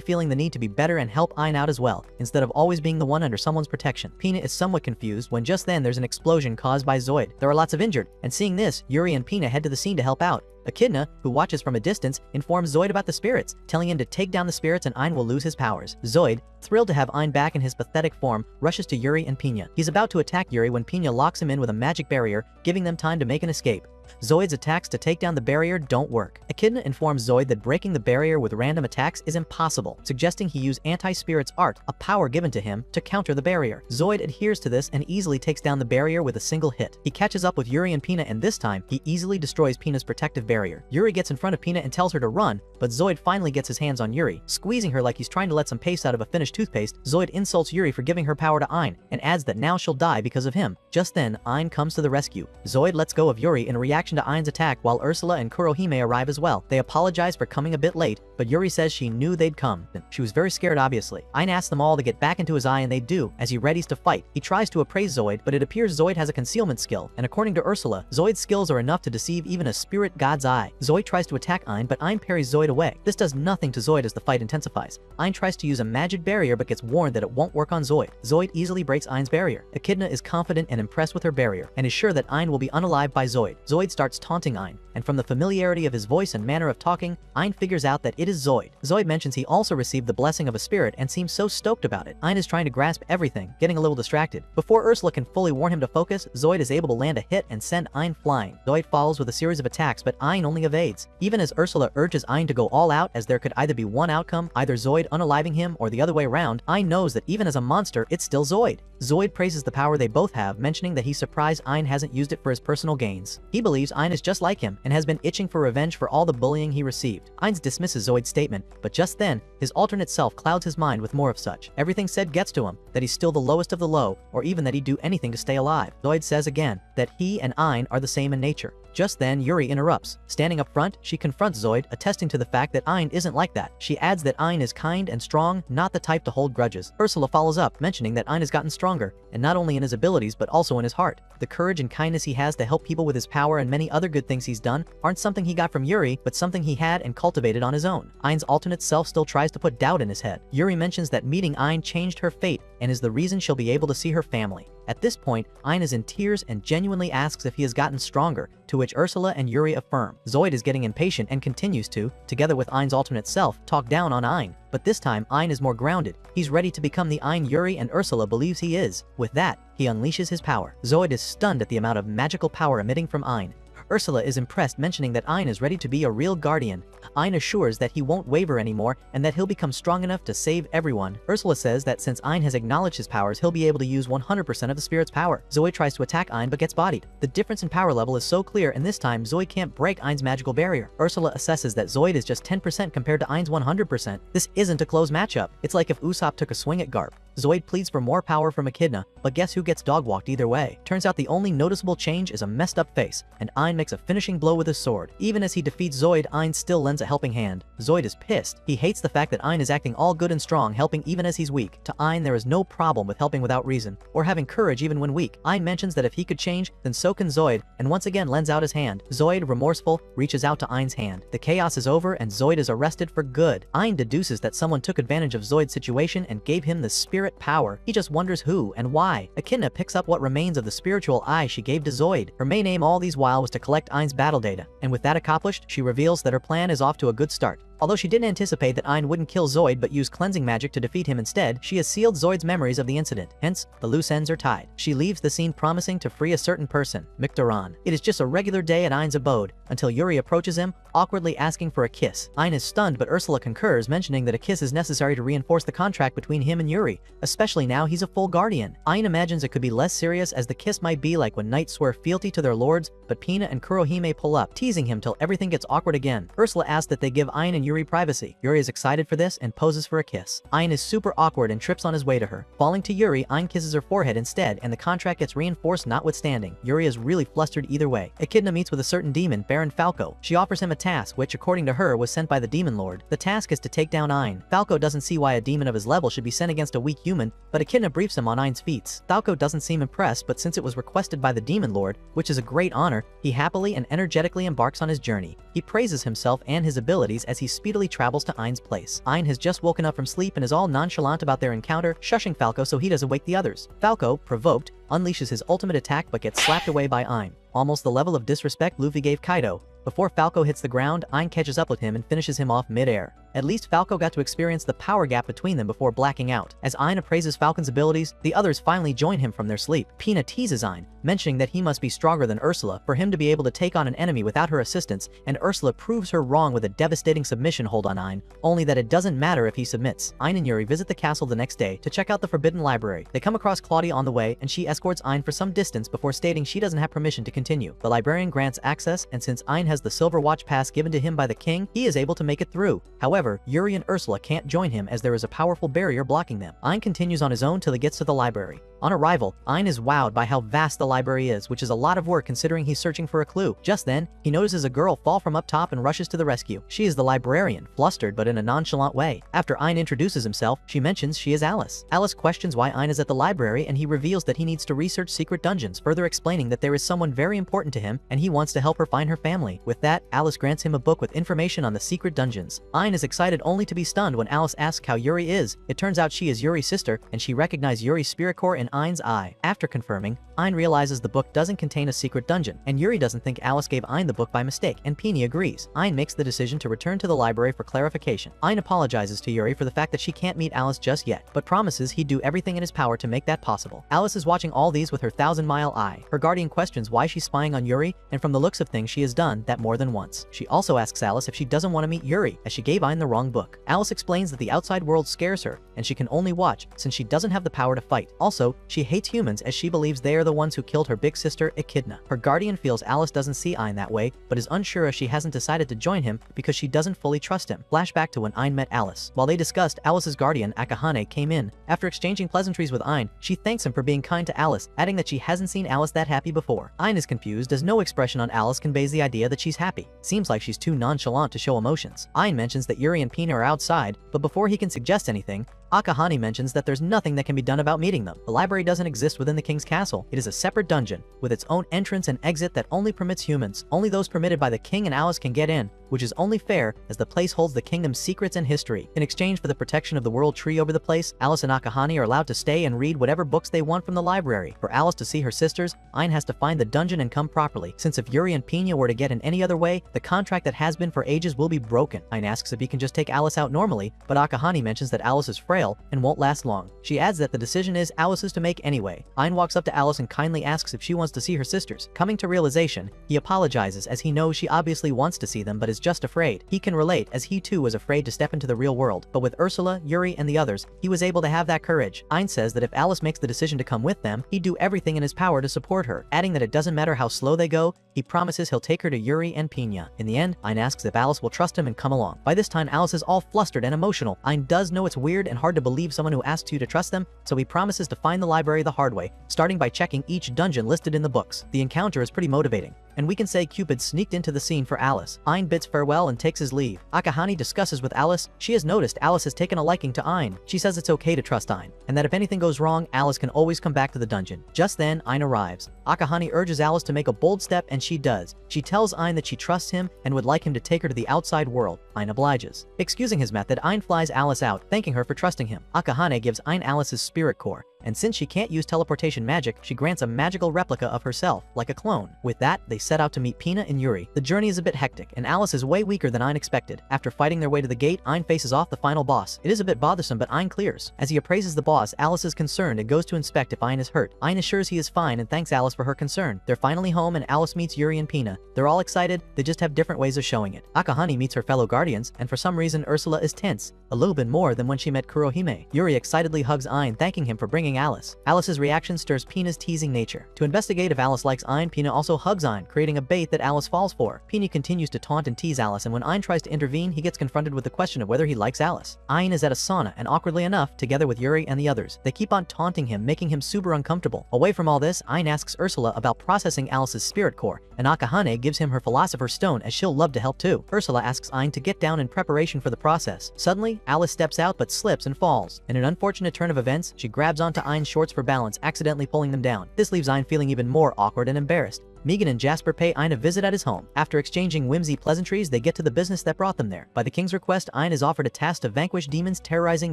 feeling the need to be better and help Ein out as well, instead of always being the one under someone's protection. Pina is somewhat confused when just then there's an explosion caused by Zoid. There are lots of injured, and seeing this, Yuri and Pina head to the scene to help out. Echidna, who watches from a distance, informs Zoid about the spirits, telling him to take down the spirits and Ein will lose his powers. Zoid, thrilled to have Ein back in his pathetic form, rushes to Yuri and Pina. He's about to attack Yuri when Pina locks him in with a magic barrier, giving them time to make an escape. Zoid's attacks to take down the barrier don't work. Echidna informs Zoid that breaking the barrier with random attacks is impossible, suggesting he use anti-spirit's art, a power given to him, to counter the barrier. Zoid adheres to this and easily takes down the barrier with a single hit. He catches up with Yuri and Pina, and this time, he easily destroys Pina's protective barrier. Yuri gets in front of Pina and tells her to run, but Zoid finally gets his hands on Yuri. Squeezing her like he's trying to let some paste out of a finished toothpaste, Zoid insults Yuri for giving her power to Ein, and adds that now she'll die because of him. Just then, Ein comes to the rescue. Zoid lets go of Yuri in reaction to Ein's attack, while Ursula and Kurohime arrive as well. They apologize for coming a bit late, but Yuri says she knew they'd come. She was very scared, obviously. Ein asks them all to get back into his eye, and they do, as he readies to fight. He tries to appraise Zoid, but it appears Zoid has a concealment skill, and according to Ursula, Zoid's skills are enough to deceive even a spirit god's eye. Zoid tries to attack Ein, but Ein parries Zoid away. This does nothing to Zoid as the fight intensifies. Ein tries to use a magic barrier but gets warned that it won't work on Zoid. Zoid easily breaks Ein's barrier. Echidna is confident and impressed with her barrier, and is sure that Ein will be unalived by Zoid. Zoid starts taunting Ein, and from the familiarity of his voice and manner of talking, Ein figures out that it is Zoid. Zoid mentions he also received the blessing of a spirit and seems so stoked about it. Ein is trying to grasp everything, getting a little distracted. Before Ursula can fully warn him to focus, Zoid is able to land a hit and send Ein flying. Zoid follows with a series of attacks, but Ein only evades. Even as Ursula urges Ein to go all out, as there could either be one outcome, either Zoid unaliving him or the other way around, Ein knows that even as a monster, it's still Zoid. Zoid praises the power they both have, mentioning that he's surprised Ein hasn't used it for his personal gains. He believes Ein is just like him and has been itching for revenge for all the bullying he received. Ein dismisses Zoid's statement, but just then, his alternate self clouds his mind with more of such. Everything said gets to him, that he's still the lowest of the low, or even that he'd do anything to stay alive. Zoid says again that he and Ein are the same in nature. Just then, Yuri interrupts. Standing up front, she confronts Zoid, attesting to the fact that Ein isn't like that. She adds that Ein is kind and strong, not the type to hold grudges. Ursula follows up, mentioning that Ein has gotten stronger, and not only in his abilities but also in his heart. The courage and kindness he has to help people with his power and many other good things he's done aren't something he got from Yuri, but something he had and cultivated on his own. Ein's alternate self still tries to put doubt in his head. Yuri mentions that meeting Ein changed her fate and is the reason she'll be able to see her family. At this point, Ein is in tears and genuinely asks if he has gotten stronger, to which Ursula and Yuri affirm. Zoid is getting impatient and continues to, together with Ein's alternate self, talk down on Ein. But this time, Ein is more grounded. He's ready to become the Ein Yuri and Ursula believes he is. With that, he unleashes his power. Zoid is stunned at the amount of magical power emitting from Ein. Ursula is impressed, mentioning that Ein is ready to be a real guardian. Ein assures that he won't waver anymore and that he'll become strong enough to save everyone. Ursula says that since Ein has acknowledged his powers, he'll be able to use 100% of the spirit's power. Zoe tries to attack Ein but gets bodied. The difference in power level is so clear, and this time Zoe can't break Ein's magical barrier. Ursula assesses that Zoid is just 10% compared to Ein's 100%. This isn't a close matchup. It's like if Usopp took a swing at Garp. Zoid pleads for more power from Echidna, but guess who gets dog-walked either way? Turns out the only noticeable change is a messed up face, and Ein makes a finishing blow with his sword. Even as he defeats Zoid, Ein still lends a helping hand. Zoid is pissed. He hates the fact that Ein is acting all good and strong, helping even as he's weak. To Ein, there is no problem with helping without reason, or having courage even when weak. Ein mentions that if he could change, then so can Zoid, and once again lends out his hand. Zoid, remorseful, reaches out to Ein's hand. The chaos is over, and Zoid is arrested for good. Ein deduces that someone took advantage of Zoid's situation and gave him the spirit power. He just wonders who and why. Echidna picks up what remains of the spiritual eye she gave to Zoid. Her main aim all these while was to collect Ein's battle data, and with that accomplished, she reveals that her plan is off to a good start. Although she didn't anticipate that Ein wouldn't kill Zoid but use cleansing magic to defeat him instead, she has sealed Zoid's memories of the incident. Hence, the loose ends are tied. She leaves the scene promising to free a certain person, Micturion. It is just a regular day at Ein's abode, until Yuri approaches him, awkwardly asking for a kiss. Ein is stunned, but Ursula concurs, mentioning that a kiss is necessary to reinforce the contract between him and Yuri, especially now he's a full guardian. Ein imagines it could be less serious, as the kiss might be like when knights swear fealty to their lords, but Pina and Kurohime pull up, teasing him till everything gets awkward again. Ursula asks that they give Ein and Yuri privacy. Yuri is excited for this and poses for a kiss. Ein is super awkward and trips on his way to her. Falling to Yuri, Ein kisses her forehead instead, and the contract gets reinforced notwithstanding. Yuri is really flustered either way. Echidna meets with a certain demon, Baron Falco. She offers him a task which, according to her, was sent by the Demon Lord. The task is to take down Ein. Falco doesn't see why a demon of his level should be sent against a weak human, but Echidna briefs him on Ein's feats. Falco doesn't seem impressed, but since it was requested by the Demon Lord, which is a great honor, he happily and energetically embarks on his journey. He praises himself and his abilities as he speedily travels to Ein's place. Ein has just woken up from sleep and is all nonchalant about their encounter, shushing Falco so he doesn't wake the others. Falco, provoked, unleashes his ultimate attack but gets slapped away by Ein. Almost the level of disrespect Luffy gave Kaido. Before Falco hits the ground, Ein catches up with him and finishes him off mid-air. At least Falco got to experience the power gap between them before blacking out. As Ein appraises Falcon's abilities, the others finally join him from their sleep. Pina teases Ein, mentioning that he must be stronger than Ursula for him to be able to take on an enemy without her assistance, and Ursula proves her wrong with a devastating submission hold on Ein, only that it doesn't matter if he submits. Ein and Yuri visit the castle the next day to check out the Forbidden Library. They come across Claudia on the way, and she escorts Ein for some distance before stating she doesn't have permission to continue. The librarian grants access, and since Ein has the Silver Watch Pass given to him by the king, he is able to make it through. However, Yuri and Ursula can't join him as there is a powerful barrier blocking them. Ein continues on his own till he gets to the library. On arrival, Ein is wowed by how vast the library is, which is a lot of work considering he's searching for a clue. Just then, he notices a girl fall from up top and rushes to the rescue. She is the librarian, flustered but in a nonchalant way. After Ein introduces himself, she mentions she is Alice. Alice questions why Ein is at the library, and he reveals that he needs to research secret dungeons, further explaining that there is someone very important to him and he wants to help her find her family. With that, Alice grants him a book with information on the secret dungeons. Ein is excited only to be stunned when Alice asks how Yuri is. It turns out she is Yuri's sister, and she recognized Yuri's spirit core in Ein's eye. After confirming, Ein realizes the book doesn't contain a secret dungeon, and Yuri doesn't think Alice gave Ein the book by mistake, and Peony agrees. Ein makes the decision to return to the library for clarification. Ein apologizes to Yuri for the fact that she can't meet Alice just yet, but promises he'd do everything in his power to make that possible. Alice is watching all these with her 1,000-mile eye. Her guardian questions why she's spying on Yuri, and from the looks of things she has done that more than once. She also asks Alice if she doesn't want to meet Yuri, as she gave Ein the wrong book. Alice explains that the outside world scares her, and she can only watch since she doesn't have the power to fight. Also, She hates humans as she believes they are the ones who killed her big sister, Echidna. Her guardian feels Alice doesn't see Ein that way, but is unsure as she hasn't decided to join him because she doesn't fully trust him. Flashback to when Ein met Alice. While they discussed, Alice's guardian, Akahane, came in. After exchanging pleasantries with Ein, she thanks him for being kind to Alice, adding that she hasn't seen Alice that happy before. Ein is confused as no expression on Alice conveys the idea that she's happy. Seems like she's too nonchalant to show emotions. Ein mentions that Yuri and Pina are outside, but before he can suggest anything, Akahane mentions that there's nothing that can be done about meeting them. The library doesn't exist within the king's castle. It is a separate dungeon, with its own entrance and exit that only permits humans. Only those permitted by the king and Alice can get in, which is only fair as the place holds the kingdom's secrets and history. In exchange for the protection of the world tree over the place, Alice and Akahane are allowed to stay and read whatever books they want from the library. For Alice to see her sisters, Ein has to find the dungeon and come properly, since if Yuri and Pina were to get in any other way, the contract that has been for ages will be broken. Ein asks if he can just take Alice out normally, but Akahane mentions that Alice is frail and won't last long. She adds that the decision is Alice's to make anyway. Ein walks up to Alice and kindly asks if she wants to see her sisters. Coming to realization, he apologizes as he knows she obviously wants to see them but is just afraid. He can relate as he too was afraid to step into the real world, but with Ursula, Yuri, and the others, he was able to have that courage. Ein says that if Alice makes the decision to come with them, he'd do everything in his power to support her, adding that it doesn't matter how slow they go, he promises he'll take her to Yuri and Pina. In the end, Ein asks if Alice will trust him and come along. By this time, Alice is all flustered and emotional. Ein does know it's weird and hard to believe someone who asks you to trust them, so he promises to find the library the hard way, starting by checking each dungeon listed in the books. The encounter is pretty motivating, and we can say Cupid sneaked into the scene for Alice. Ein bids farewell and takes his leave. Akahane discusses with Alice. She has noticed Alice has taken a liking to Ein. She says it's okay to trust Ein, and that if anything goes wrong, Alice can always come back to the dungeon. Just then, Ein arrives. Akahane urges Alice to make a bold step, and she does. She tells Ein that she trusts him and would like him to take her to the outside world. Ein obliges. Excusing his method, Ein flies Alice out, thanking her for trusting him. Akahane gives Ein Alice's spirit core, and since she can't use teleportation magic, she grants a magical replica of herself, like a clone. With that, they set out to meet Pina and Yuri. The journey is a bit hectic, and Alice is way weaker than Ein expected. After fighting their way to the gate, Ein faces off the final boss. It is a bit bothersome, but Ein clears. As he appraises the boss, Alice is concerned and goes to inspect if Ein is hurt. Ein assures he is fine and thanks Alice for her concern. They're finally home and Alice meets Yuri and Pina. They're all excited, they just have different ways of showing it. Akahane meets her fellow guardians, and for some reason Ursula is tense, a little bit more than when she met Kurohime. Yuri excitedly hugs Ein, thanking him for bringing Alice. Alice's reaction stirs Pina's teasing nature. To investigate if Alice likes Ein, Pina also hugs Ein, creating a bait that Alice falls for. Pina continues to taunt and tease Alice, and when Ein tries to intervene, he gets confronted with the question of whether he likes Alice. Ein is at a sauna, and awkwardly enough, together with Yuri and the others, they keep on taunting him, making him super uncomfortable. Away from all this, Ein asks Ursula about processing Alice's spirit core, and Akahane gives him her Philosopher's Stone as she'll love to help too. Ursula asks Ein to get down in preparation for the process. Suddenly, Alice steps out but slips and falls. In an unfortunate turn of events, she grabs onto Ein's shorts for balance, accidentally pulling them down. This leaves Ein feeling even more awkward and embarrassed. Megan and Jasper pay Ein a visit at his home. After exchanging whimsy pleasantries, they get to the business that brought them there. By the king's request, Ein is offered a task to vanquish demons terrorizing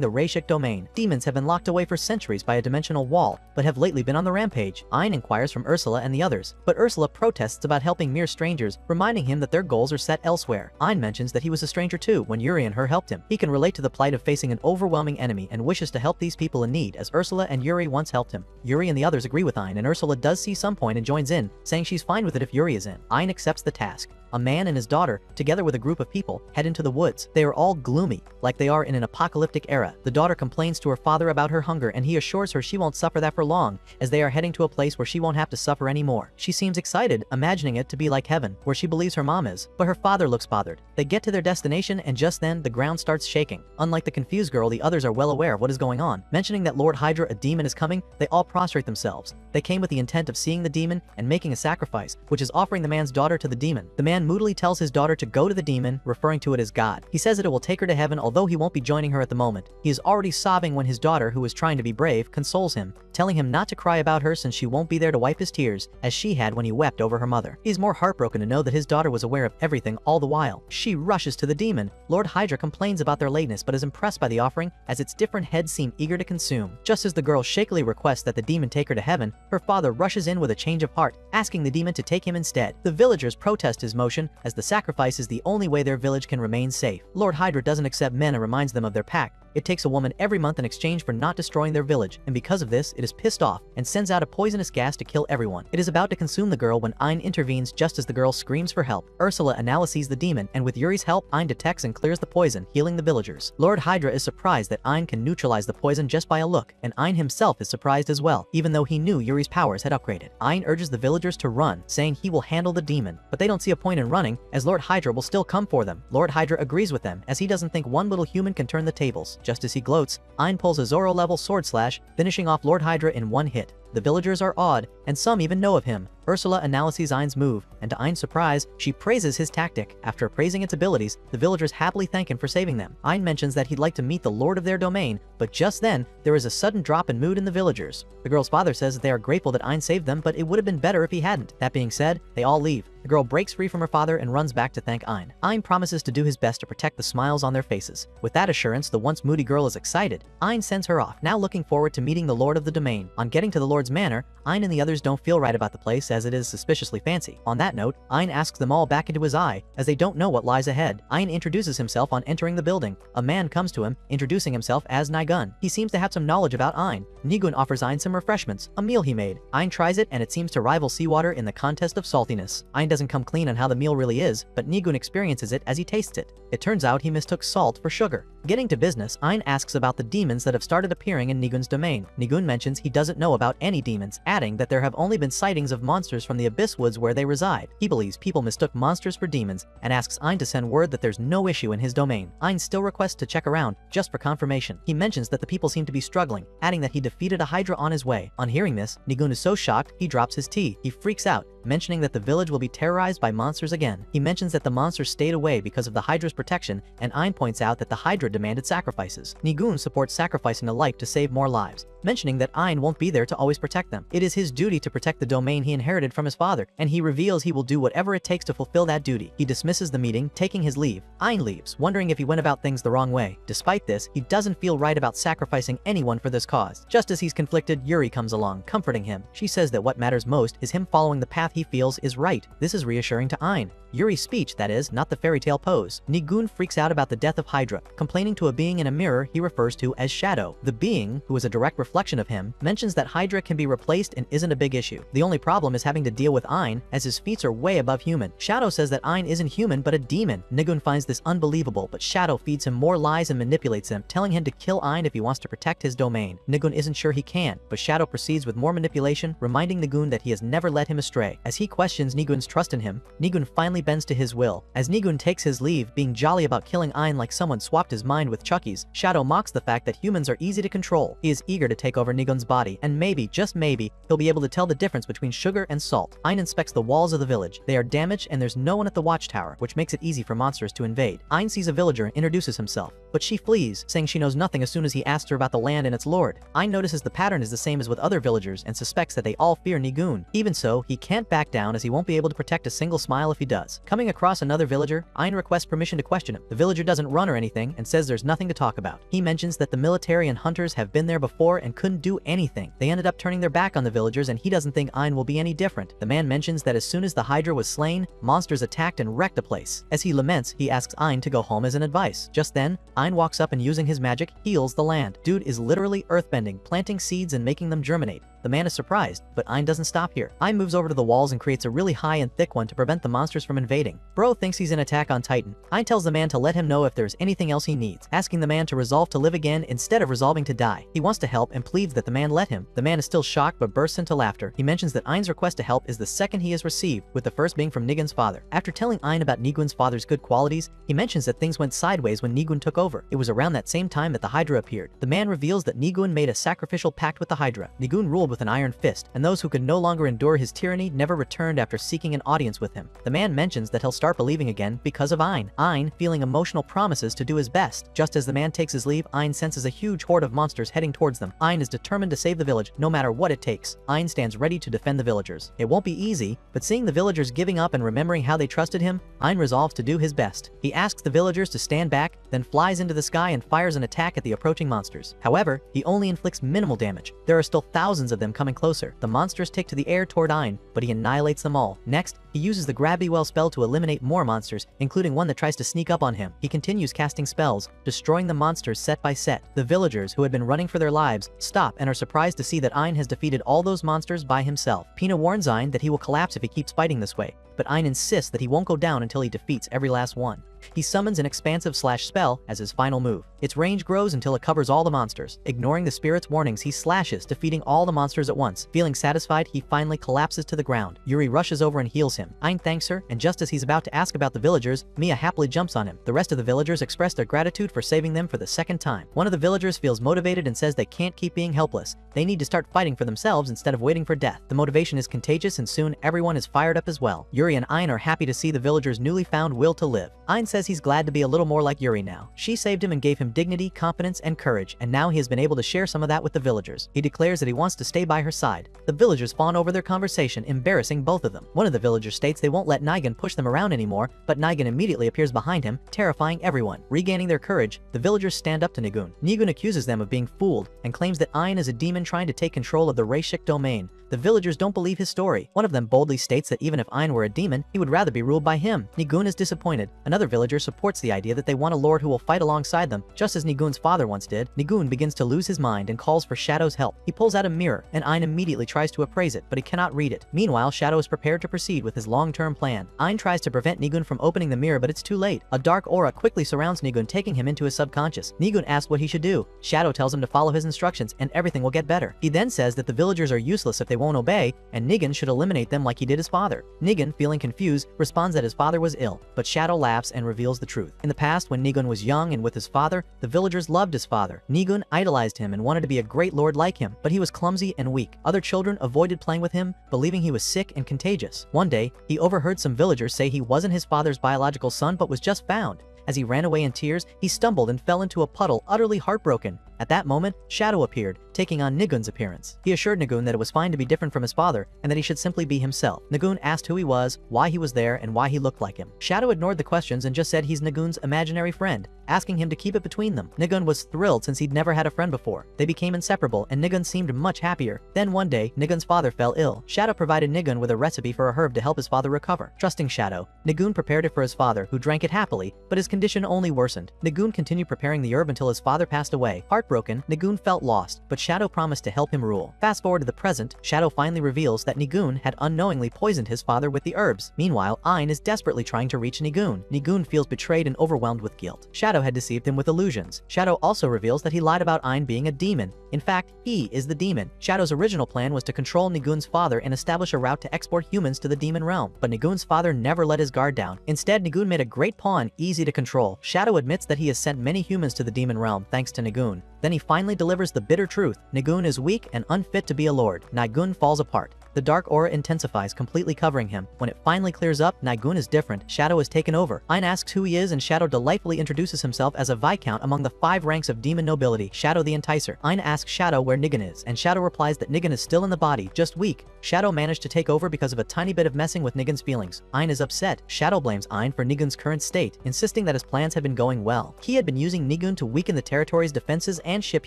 the Rashik domain. Demons have been locked away for centuries by a dimensional wall, but have lately been on the rampage. Ein inquires from Ursula and the others, but Ursula protests about helping mere strangers, reminding him that their goals are set elsewhere. Ein mentions that he was a stranger too when Yuri and her helped him. He can relate to the plight of facing an overwhelming enemy and wishes to help these people in need, as Ursula and Yuri once helped him. Yuri and the others agree with Ein, and Ursula does see some point and joins in, saying she's fine with it if Yuri is in. Ein accepts the task. A man and his daughter, together with a group of people, head into the woods. They are all gloomy, like they are in an apocalyptic era. The daughter complains to her father about her hunger, and he assures her she won't suffer that for long, as they are heading to a place where she won't have to suffer anymore. She seems excited, imagining it to be like heaven, where she believes her mom is, but her father looks bothered. They get to their destination, and just then, the ground starts shaking. Unlike the confused girl, the others are well aware of what is going on. Mentioning that Lord Hydra, a demon, is coming, they all prostrate themselves. They came with the intent of seeing the demon and making a sacrifice, which is offering the man's daughter to the demon. The man moodily tells his daughter to go to the demon, referring to it as God. He says that it will take her to heaven, although he won't be joining her at the moment. He is already sobbing when his daughter, who is trying to be brave, consoles him, telling him not to cry about her since she won't be there to wipe his tears, as she had when he wept over her mother. He's more heartbroken to know that his daughter was aware of everything all the while. She rushes to the demon. Lord Hydra complains about their lateness, but is impressed by the offering, as its different heads seem eager to consume. Just as the girl shakily requests that the demon take her to heaven, her father rushes in with a change of heart, asking the demon to take him instead. The villagers protest his motion, as the sacrifice is the only way their village can remain safe. Lord Hydra doesn't accept men and reminds them of their pact, It takes a woman every month in exchange for not destroying their village, and because of this, it is pissed off and sends out a poisonous gas to kill everyone. It is about to consume the girl when Ein intervenes just as the girl screams for help. Ursula analyzes the demon, and with Yuri's help, Ein detects and clears the poison, healing the villagers. Lord Hydra is surprised that Ein can neutralize the poison just by a look, and Ein himself is surprised as well, even though he knew Yuri's powers had upgraded. Ein urges the villagers to run, saying he will handle the demon, but they don't see a point in running, as Lord Hydra will still come for them. Lord Hydra agrees with them, as he doesn't think one little human can turn the tables. Just as he gloats, Ein pulls a Zoro-level sword slash, finishing off Lord Hydra in one hit. The villagers are awed, and some even know of him. Ursula analyzes Ein's move, and to Ein's surprise, she praises his tactic. After praising its abilities, the villagers happily thank him for saving them. Ein mentions that he'd like to meet the lord of their domain, but just then, there is a sudden drop in mood in the villagers. The girl's father says that they are grateful that Ein saved them, but it would have been better if he hadn't. That being said, they all leave. The girl breaks free from her father and runs back to thank Ein. Ein promises to do his best to protect the smiles on their faces. With that assurance, the once moody girl is excited. Ein sends her off, now looking forward to meeting the lord of the domain. On getting to the lord's manor, Ein and the others don't feel right about the place as it is suspiciously fancy. On that note, Ein asks them all back into his eye, as they don't know what lies ahead. Ein introduces himself on entering the building. A man comes to him, introducing himself as Nigun. He seems to have some knowledge about Ein. Nigun offers Ein some refreshments, a meal he made. Ein tries it and it seems to rival seawater in the contest of saltiness. Ein doesn't come clean on how the meal really is, but Nigun experiences it as he tastes it. It turns out he mistook salt for sugar. Getting to business, Ein asks about the demons that have started appearing in Nigun's domain. Nigun mentions he doesn't know about any demons, adding that there have only been sightings of monsters from the Abyss Woods where they reside. He believes people mistook monsters for demons and asks Ein to send word that there's no issue in his domain. Ein still requests to check around, just for confirmation. He mentions that the people seem to be struggling, adding that he defeated a Hydra on his way. On hearing this, Nigun is so shocked, he drops his tea. He freaks out, mentioning that the village will be terrorized by monsters again. He mentions that the monsters stayed away because of the Hydra's protection, and Ein points out that the Hydra demanded sacrifices. Nigun supports sacrificing a life to save more lives, mentioning that Ein won't be there to always protect them. It is his duty to protect the domain he inherited from his father, and he reveals he will do whatever it takes to fulfill that duty. He dismisses the meeting, taking his leave. Ein leaves, wondering if he went about things the wrong way. Despite this, he doesn't feel right about sacrificing anyone for this cause. Just as he's conflicted, Yuri comes along, comforting him. She says that what matters most is him following the path he feels is right. This is reassuring to Ein. Yuri's speech, that is, not the fairy tale pose. Nigun freaks out about the death of Hydra, complaining to a being in a mirror he refers to as Shadow. The being, who is a direct reflection of him, mentions that Hydra can be replaced and isn't a big issue. The only problem is having to deal with Ein, as his feats are way above human. Shadow says that Ein isn't human but a demon. Nigun finds this unbelievable, but Shadow feeds him more lies and manipulates him, telling him to kill Ein if he wants to protect his domain. Nigun isn't sure he can, but Shadow proceeds with more manipulation, reminding Nigun that he has never led him astray. As he questions Nigun's trust in him, Nigun finally bends to his will. As Nigun takes his leave, being jolly about killing Ein like someone swapped his mind with Chucky's, Shadow mocks the fact that humans are easy to control. He is eager to take over Nigun's body, and maybe, just maybe, he'll be able to tell the difference between sugar and salt. Ein inspects the walls of the village. They are damaged and there's no one at the watchtower, which makes it easy for monsters to invade. Ein sees a villager and introduces himself, but she flees, saying she knows nothing as soon as he asks her about the land and its lord. Ein notices the pattern is the same as with other villagers and suspects that they all fear Nigun. Even so, he can't back down as he won't be able to protect a single smile if he does. Coming across another villager, Ein requests permission to question him. The villager doesn't run or anything and says there's nothing to talk about. He mentions that the military and hunters have been there before and couldn't do anything. They ended up turning their back on the villagers and he doesn't think Ein will be any different. The man mentions that as soon as the Hydra was slain, monsters attacked and wrecked the place. As he laments, he asks Ein to go home as an advice. Just then, Ein walks up and using his magic, heals the land. Dude is literally earthbending, planting seeds and making them germinate. The man is surprised, but Ein doesn't stop here. Ein moves over to the walls and creates a really high and thick one to prevent the monsters from invading. Bro thinks he's in Attack on Titan. Ein tells the man to let him know if there's anything else he needs, asking the man to resolve to live again instead of resolving to die. He wants to help and pleads that the man let him. The man is still shocked but bursts into laughter. He mentions that Ein's request to help is the second he has received, with the first being from Nigun's father. After telling Ein about Nigun's father's good qualities, he mentions that things went sideways when Nigun took over. It was around that same time that the Hydra appeared. The man reveals that Nigun made a sacrificial pact with the Hydra. Nigun ruled with an iron fist, and those who could no longer endure his tyranny never returned after seeking an audience with him. The man mentions that he'll start believing again because of Ein. Ein, feeling emotional, promises to do his best. Just as the man takes his leave, Ein senses a huge horde of monsters heading towards them. Ein is determined to save the village, no matter what it takes. Ein stands ready to defend the villagers. It won't be easy, but seeing the villagers giving up and remembering how they trusted him, Ein resolves to do his best. He asks the villagers to stand back, then flies into the sky and fires an attack at the approaching monsters. However, he only inflicts minimal damage. There are still thousands of of them coming closer. The monsters take to the air toward Ein, but he annihilates them all. Next, he uses the Grabby Well spell to eliminate more monsters, including one that tries to sneak up on him. He continues casting spells, destroying the monsters set by set. The villagers, who had been running for their lives, stop and are surprised to see that Ein has defeated all those monsters by himself. Pina warns Ein that he will collapse if he keeps fighting this way, but Ein insists that he won't go down until he defeats every last one. He summons an expansive slash spell as his final move. Its range grows until it covers all the monsters. Ignoring the spirit's warnings, he slashes, defeating all the monsters at once. Feeling satisfied, he finally collapses to the ground. Yuri rushes over and heals him. Ein thanks her, and just as he's about to ask about the villagers, Mia happily jumps on him. The rest of the villagers express their gratitude for saving them for the second time. One of the villagers feels motivated and says they can't keep being helpless. They need to start fighting for themselves instead of waiting for death. The motivation is contagious, and soon everyone is fired up as well. Yuri and Ein are happy to see the villagers' newly found will to live. Ein says he's glad to be a little more like Yuri now. She saved him and gave him dignity, confidence, and courage, and now he has been able to share some of that with the villagers. He declares that he wants to stay by her side. The villagers fawn over their conversation, embarrassing both of them. One of the villagers states they won't let Nigun push them around anymore, but Nigun immediately appears behind him, terrifying everyone. Regaining their courage, the villagers stand up to Nigun. Nigun accuses them of being fooled and claims that Ein is a demon trying to take control of the Rashik domain. The villagers don't believe his story. One of them boldly states that even if Ein were a demon, he would rather be ruled by him. Nigun is disappointed. Another villager supports the idea that they want a lord who will fight alongside them, just as Nigun's father once did. Nigun begins to lose his mind and calls for Shadow's help. He pulls out a mirror, and Ein immediately tries to appraise it, but he cannot read it. Meanwhile, Shadow is prepared to proceed with his long-term plan. Ein tries to prevent Nigun from opening the mirror, but it's too late. A dark aura quickly surrounds Nigun, taking him into his subconscious. Nigun asks what he should do. Shadow tells him to follow his instructions, and everything will get better. He then says that the villagers are useless if they won't obey, and Nigun should eliminate them like he did his father. Nigun, feeling confused, responds that his father was ill, but Shadow laughs and reveals the truth. In the past, when Nigun was young and with his father, the villagers loved his father. Nigun idolized him and wanted to be a great lord like him, but he was clumsy and weak. Other children avoided playing with him, believing he was sick and contagious. One day, he overheard some villagers say he wasn't his father's biological son but was just found. As he ran away in tears, he stumbled and fell into a puddle, utterly heartbroken. At that moment, Shadow appeared, taking on Nigun's appearance. He assured Nigun that it was fine to be different from his father, and that he should simply be himself. Nigun asked who he was, why he was there, and why he looked like him. Shadow ignored the questions and just said he's Nigun's imaginary friend, asking him to keep it between them. Nigun was thrilled since he'd never had a friend before. They became inseparable, and Nigun seemed much happier. Then one day, Nigun's father fell ill. Shadow provided Nigun with a recipe for a herb to help his father recover. Trusting Shadow, Nigun prepared it for his father, who drank it happily, but his condition only worsened. Nigun continued preparing the herb until his father passed away. Heartbroken, Nigun felt lost, but Shadow promised to help him rule. Fast forward to the present, Shadow finally reveals that Nigun had unknowingly poisoned his father with the herbs. Meanwhile, Ein is desperately trying to reach Nigun. Nigun feels betrayed and overwhelmed with guilt. Shadow had deceived him with illusions. Shadow also reveals that he lied about Ein being a demon. In fact, he is the demon. Shadow's original plan was to control Nigun's father and establish a route to export humans to the demon realm, but Nigun's father never let his guard down. Instead, Nigun made a great pawn, easy to control. Shadow admits that he has sent many humans to the demon realm thanks to Nigun. Then he finally delivers the bitter truth. Nigun is weak and unfit to be a lord. Nigun falls apart. The dark aura intensifies, completely covering him. When it finally clears up, Nigun is different. Shadow is taken over. Ein asks who he is, and Shadow delightfully introduces himself as a Viscount among the 5 ranks of demon nobility. Shadow the Enticer. Ein asks Shadow where Nigun is, and Shadow replies that Nigun is still in the body, just weak. Shadow managed to take over because of a tiny bit of messing with Nigun's feelings. Ein is upset. Shadow blames Ein for Nigun's current state, insisting that his plans had been going well. He had been using Nigun to weaken the territory's defenses and ship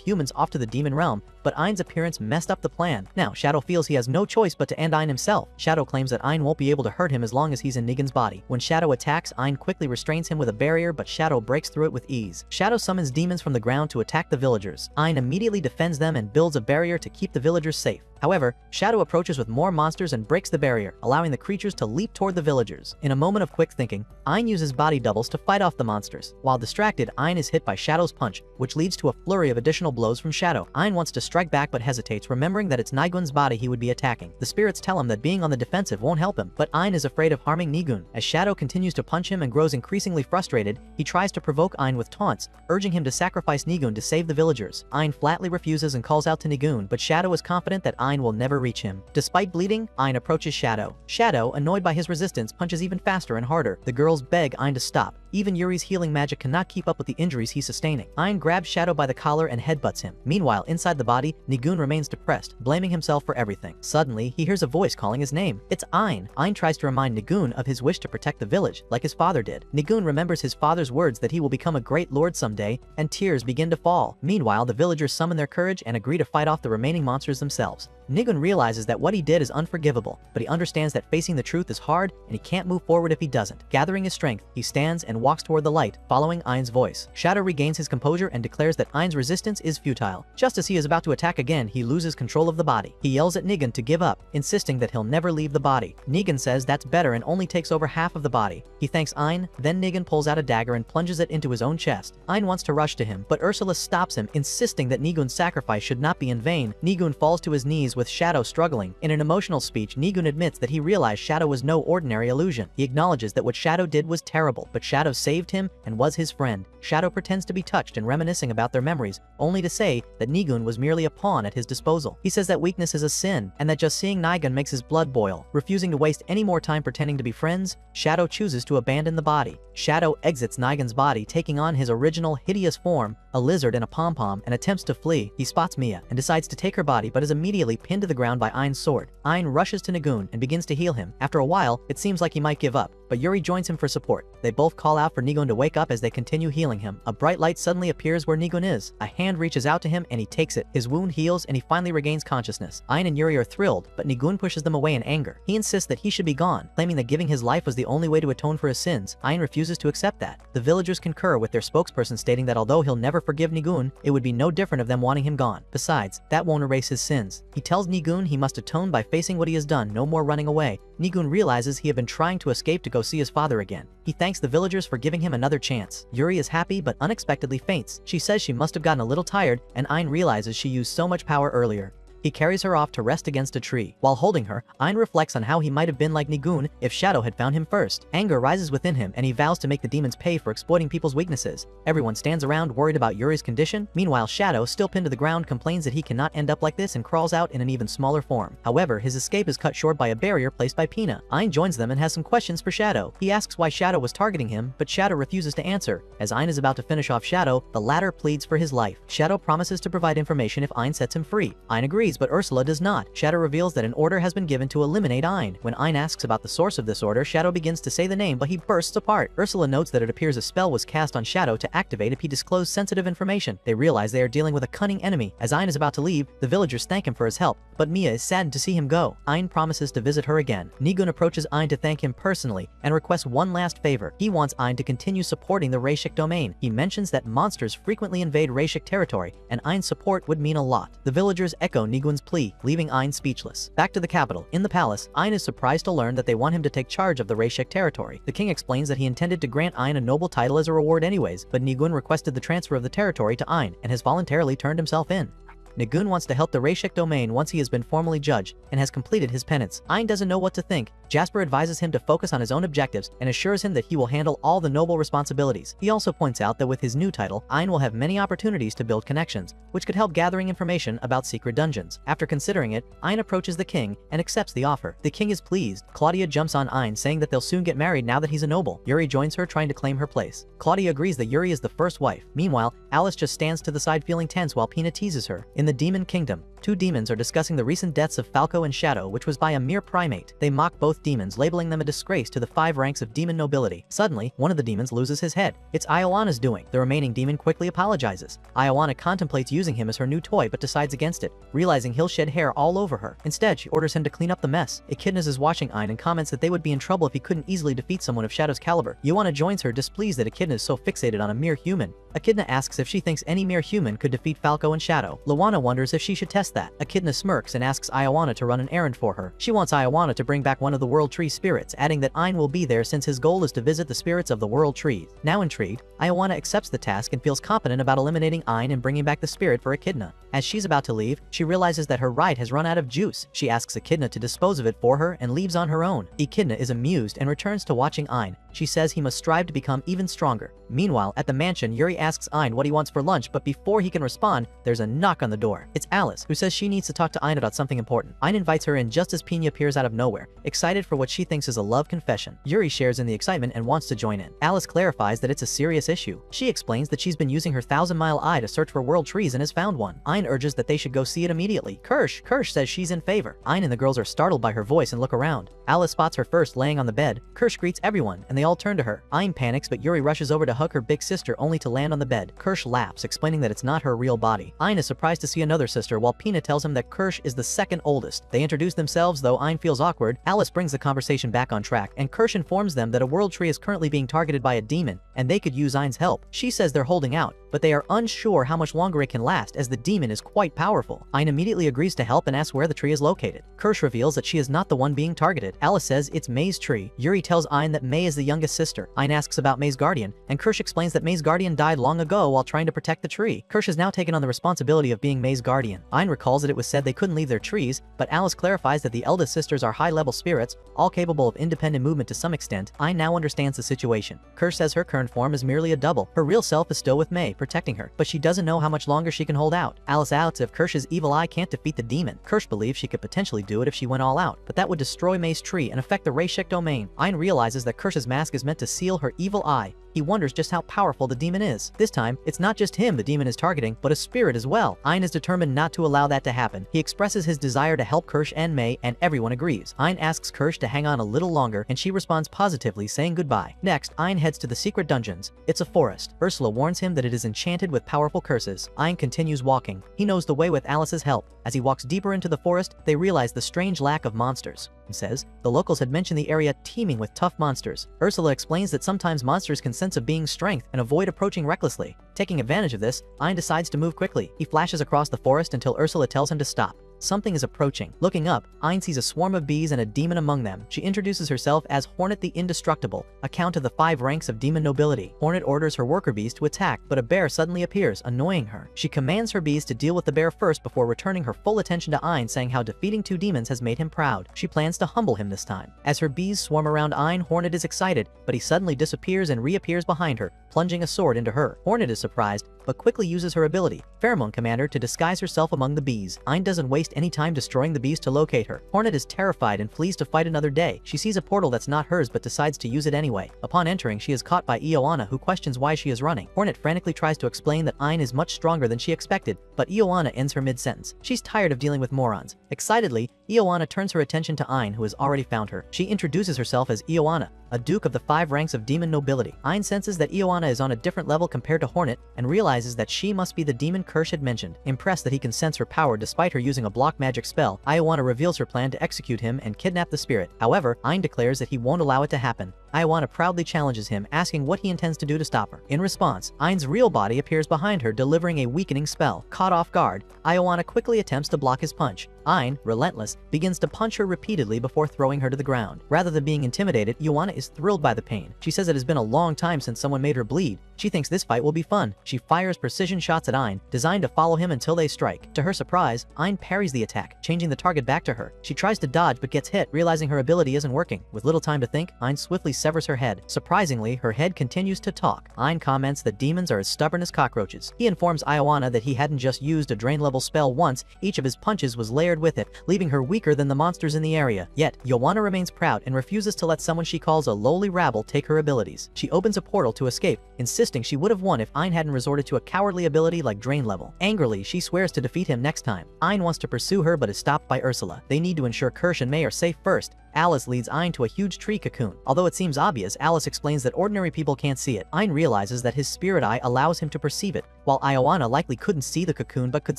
humans off to the demon realm, but Ein's appearance messed up the plan. Now, Shadow feels he has no choice but to end Ein himself. Shadow claims that Ein won't be able to hurt him as long as he's in Nigun's body. When Shadow attacks, Ein quickly restrains him with a barrier, but Shadow breaks through it with ease. Shadow summons demons from the ground to attack the villagers. Ein immediately defends them and builds a barrier to keep the villagers safe. However, Shadow approaches with more monsters and breaks the barrier, allowing the creatures to leap toward the villagers. In a moment of quick thinking, Ein uses body doubles to fight off the monsters. While distracted, Ein is hit by Shadow's punch, which leads to a flurry of additional blows from Shadow. Ein wants to strike back but hesitates, remembering that it's Nigun's body he would be attacking. The spirits tell him that being on the defensive won't help him, but Ein is afraid of harming Nigun. As Shadow continues to punch him and grows increasingly frustrated, he tries to provoke Ein with taunts, urging him to sacrifice Nigun to save the villagers. Ein flatly refuses and calls out to Nigun, but Shadow is confident that Ein will never reach him. Despite bleeding, Ein approaches Shadow. Shadow, annoyed by his resistance, punches even faster and harder. The girls beg Ein to stop. Even Yuri's healing magic cannot keep up with the injuries he's sustaining. Ein grabs Shadow by the collar and headbutts him. Meanwhile, inside the body, Nigun remains depressed, blaming himself for everything. Suddenly, he hears a voice calling his name. It's Ein. Ein tries to remind Nigun of his wish to protect the village, like his father did. Nigun remembers his father's words that he will become a great lord someday, and tears begin to fall. Meanwhile, the villagers summon their courage and agree to fight off the remaining monsters themselves. Nigun realizes that what he did is unforgivable, but he understands that facing the truth is hard and he can't move forward if he doesn't. Gathering his strength, he stands and walks toward the light, following Ain's voice. Shadow regains his composure and declares that Ain's resistance is futile. Just as he is about to attack again, he loses control of the body. He yells at Nigun to give up, insisting that he'll never leave the body. Nigun says that's better and only takes over half of the body. He thanks Ain, then Nigun pulls out a dagger and plunges it into his own chest. Ain wants to rush to him, but Ursula stops him, insisting that Nigun's sacrifice should not be in vain. Nigun falls to his knees with Shadow struggling. In an emotional speech, Nigun admits that he realized Shadow was no ordinary illusion. He acknowledges that what Shadow did was terrible, but Shadow saved him and was his friend. Shadow pretends to be touched and reminiscing about their memories, only to say that Nigun was merely a pawn at his disposal. He says that weakness is a sin, and that just seeing Nigun makes his blood boil. Refusing to waste any more time pretending to be friends, Shadow chooses to abandon the body. Shadow exits Nigun's body, taking on his original hideous form, a lizard and a pom-pom, and attempts to flee. He spots Mia and decides to take her body, but is immediately pinned to the ground by Ain's sword. Ain rushes to Nigun and begins to heal him. After a while, it seems like he might give up, but Yuri joins him for support. They both call out for Nigun to wake up as they continue healing him. A bright light suddenly appears where Nigun is. A hand reaches out to him and he takes it. His wound heals and he finally regains consciousness. Ain and Yuri are thrilled, but Nigun pushes them away in anger. He insists that he should be gone, claiming that giving his life was the only way to atone for his sins. Ain refuses to accept that. The villagers concur with their spokesperson stating that although he'll never forgive Nigun, it would be no different of them wanting him gone. Besides, that won't erase his sins. He tells Nigun he must atone by facing what he has done, no more running away. Nigun realizes he had been trying to escape to go see his father again. He thanks the villagers for giving him another chance. Yuri is happy but unexpectedly faints. She says she must have gotten a little tired, and Ain realizes she used so much power earlier. He carries her off to rest against a tree. While holding her, Ain reflects on how he might have been like Nigun if Shadow had found him first. Anger rises within him and he vows to make the demons pay for exploiting people's weaknesses. Everyone stands around worried about Yuri's condition. Meanwhile, Shadow, still pinned to the ground, complains that he cannot end up like this and crawls out in an even smaller form. However, his escape is cut short by a barrier placed by Pina. Ain joins them and has some questions for Shadow. He asks why Shadow was targeting him, but Shadow refuses to answer. As Ain is about to finish off Shadow, the latter pleads for his life. Shadow promises to provide information if Ain sets him free. Ain agrees, but Ursula does not. Shadow reveals that an order has been given to eliminate Ain. When Ain asks about the source of this order, Shadow begins to say the name, but he bursts apart. Ursula notes that it appears a spell was cast on Shadow to activate if he disclosed sensitive information. They realize they are dealing with a cunning enemy. As Ain is about to leave, the villagers thank him for his help, but Mia is saddened to see him go. Ain promises to visit her again. Nigun approaches Ain to thank him personally and requests one last favor. He wants Ain to continue supporting the Rashik domain. He mentions that monsters frequently invade Rashik territory, and Ain's support would mean a lot. The villagers echo Nigun's plea, leaving Ain speechless. Back to the capital. In the palace, Ain is surprised to learn that they want him to take charge of the Rashik territory. The king explains that he intended to grant Ain a noble title as a reward anyways, but Nigun requested the transfer of the territory to Ain and has voluntarily turned himself in. Nigun wants to help the Rashik domain once he has been formally judged and has completed his penance. Ain doesn't know what to think. Jasper advises him to focus on his own objectives and assures him that he will handle all the noble responsibilities. He also points out that with his new title, Ain will have many opportunities to build connections, which could help gathering information about secret dungeons. After considering it, Ain approaches the king and accepts the offer. The king is pleased. Claudia jumps on Ain, saying that they'll soon get married now that he's a noble. Yuri joins her, trying to claim her place. Claudia agrees that Yuri is the first wife. Meanwhile, Alice just stands to the side feeling tense while Pina teases her. In the Demon Kingdom, two demons are discussing the recent deaths of Falco and Shadow, which was by a mere primate. They mock both demons, labeling them a disgrace to the 5 ranks of demon nobility. Suddenly, one of the demons loses his head. It's Ioana's doing. The remaining demon quickly apologizes. Ioana contemplates using him as her new toy but decides against it, realizing he'll shed hair all over her. Instead, she orders him to clean up the mess. Echidnas is watching Ain and comments that they would be in trouble if he couldn't easily defeat someone of Shadow's caliber. Ioana joins her, displeased that Echidna is so fixated on a mere human. Echidna asks if she thinks any mere human could defeat Falco and Shadow. Lawana wonders if she should test that. Echidna smirks and asks Ioana to run an errand for her. She wants Ioana to bring back one of the World Tree spirits, adding that Ain will be there since his goal is to visit the spirits of the World Trees. Now intrigued, Ioana accepts the task and feels confident about eliminating Ain and bringing back the spirit for Echidna. As she's about to leave, she realizes that her ride has run out of juice. She asks Echidna to dispose of it for her and leaves on her own. Echidna is amused and returns to watching Ain. She says he must strive to become even stronger. Meanwhile, at the mansion, Yuri asks Ain what he wants for lunch, but before he can respond, there's a knock on the door. It's Alice, who says she needs to talk to Ain about something important. Ain invites her in just as Pina appears out of nowhere, excited for what she thinks is a love confession. Yuri shares in the excitement and wants to join in. Alice clarifies that it's a serious issue. She explains that she's been using her 1,000-mile eye to search for world trees and has found one. Ain urges that they should go see it immediately. Kirsch says she's in favor. Ain and the girls are startled by her voice and look around. Alice spots her first laying on the bed. Kirsch greets everyone, and they they all turn to her. Ayn panics, but Yuri rushes over to hug her big sister only to land on the bed. Kirsch laughs, explaining that it's not her real body. Ayn is surprised to see another sister, while Pina tells him that Kirsch is the second oldest. They introduce themselves, though Ayn feels awkward. Alice brings the conversation back on track, and Kirsch informs them that a world tree is currently being targeted by a demon, and they could use Ayn's help. She says they're holding out, but they are unsure how much longer it can last, as the demon is quite powerful. Ayn immediately agrees to help and asks where the tree is located. Kirsch reveals that she is not the one being targeted. Alice says it's May's tree. Yuri tells Ayn that May is the youngest sister. Ayn asks about May's guardian, and Kirsch explains that May's guardian died long ago while trying to protect the tree. Kirsch has now taken on the responsibility of being May's guardian. Ayn recalls that it was said they couldn't leave their trees, but Alice clarifies that the eldest sisters are high-level spirits, all capable of independent movement to some extent. Ayn now understands the situation. Kirsch says her current form is merely a double. Her real self is still with May, protecting her, but she doesn't know how much longer she can hold out. Alice asks if Kirsch's evil eye can't defeat the demon. Kirsch believes she could potentially do it if she went all out, but that would destroy May's tree and affect the Rayshek domain. Ayn realizes that Kirsch's mask is meant to seal her evil eye. He wonders just how powerful the demon is. This time, it's not just him the demon is targeting, but a spirit as well. Ayn is determined not to allow that to happen. He expresses his desire to help Kirsch and May, and everyone agrees. Ayn asks Kirsch to hang on a little longer, and she responds positively, saying goodbye. Next, Ayn heads to the secret dungeons. It's a forest. Ursula warns him that it is enchanted with powerful curses. Ayn continues walking. He knows the way with Alice's help. As he walks deeper into the forest, they realize the strange lack of monsters. He says the locals had mentioned the area teeming with tough monsters. Ursula explains that sometimes monsters can sense a being's strength and avoid approaching recklessly. Taking advantage of this, Ayn decides to move quickly. He flashes across the forest until Ursula tells him to stop. Something is approaching. Looking up, Ayn sees a swarm of bees and a demon among them. She introduces herself as Hornet the Indestructible, a count of the 5 ranks of demon nobility. Hornet orders her worker bees to attack, but a bear suddenly appears, annoying her. She commands her bees to deal with the bear first before returning her full attention to Ayn, saying how defeating 2 demons has made him proud. She plans to humble him this time. As her bees swarm around Ayn, Hornet is excited, but he suddenly disappears and reappears behind her, plunging a sword into her. Hornet is surprised, but quickly uses her ability, Pheromone Commander, to disguise herself among the bees. Ayn doesn't waste any time destroying the bees to locate her. Hornet is terrified and flees to fight another day. She sees a portal that's not hers but decides to use it anyway. Upon entering, she is caught by Ioana, who questions why she is running. Hornet frantically tries to explain that Ayn is much stronger than she expected, but Ioana ends her mid-sentence. She's tired of dealing with morons. Excitedly, Ioana turns her attention to Ayn, who has already found her. She introduces herself as Ioana, a duke of the 5 ranks of demon nobility. Ayn senses that Ioana is on a different level compared to Hornet and realizes that she must be the demon Kirsch had mentioned. Impressed that he can sense her power despite her using a block magic spell, Ioana reveals her plan to execute him and kidnap the spirit. However, Ayn declares that he won't allow it to happen. Ioana proudly challenges him, asking what he intends to do to stop her. In response, Ayn's real body appears behind her, delivering a weakening spell. Caught off guard, Ioana quickly attempts to block his punch. Ayn, relentless, begins to punch her repeatedly before throwing her to the ground. Rather than being intimidated, Ioana is thrilled by the pain. She says it has been a long time since someone made her bleed. She thinks this fight will be fun. She fires precision shots at Ayn, designed to follow him until they strike. To her surprise, Ayn parries the attack, changing the target back to her. She tries to dodge but gets hit, realizing her ability isn't working. With little time to think, Ayn swiftly severs her head. Surprisingly, her head continues to talk. Ayn comments that demons are as stubborn as cockroaches. He informs Ioana that he hadn't just used a drain-level spell once, each of his punches was layered with it, leaving her weaker than the monsters in the area. Yet, Ioana remains proud and refuses to let someone she calls a lowly rabble take her abilities. She opens a portal to escape, insisting she would have won if Ayn hadn't resorted to a cowardly ability like drain level. Angrily, she swears to defeat him next time. Ayn wants to pursue her but is stopped by Ursula. They need to ensure Kirsch and May are safe first. Alice leads Ayn to a huge tree cocoon. Although it seems obvious, Alice explains that ordinary people can't see it. Ayn realizes that his spirit eye allows him to perceive it, while Ioana likely couldn't see the cocoon but could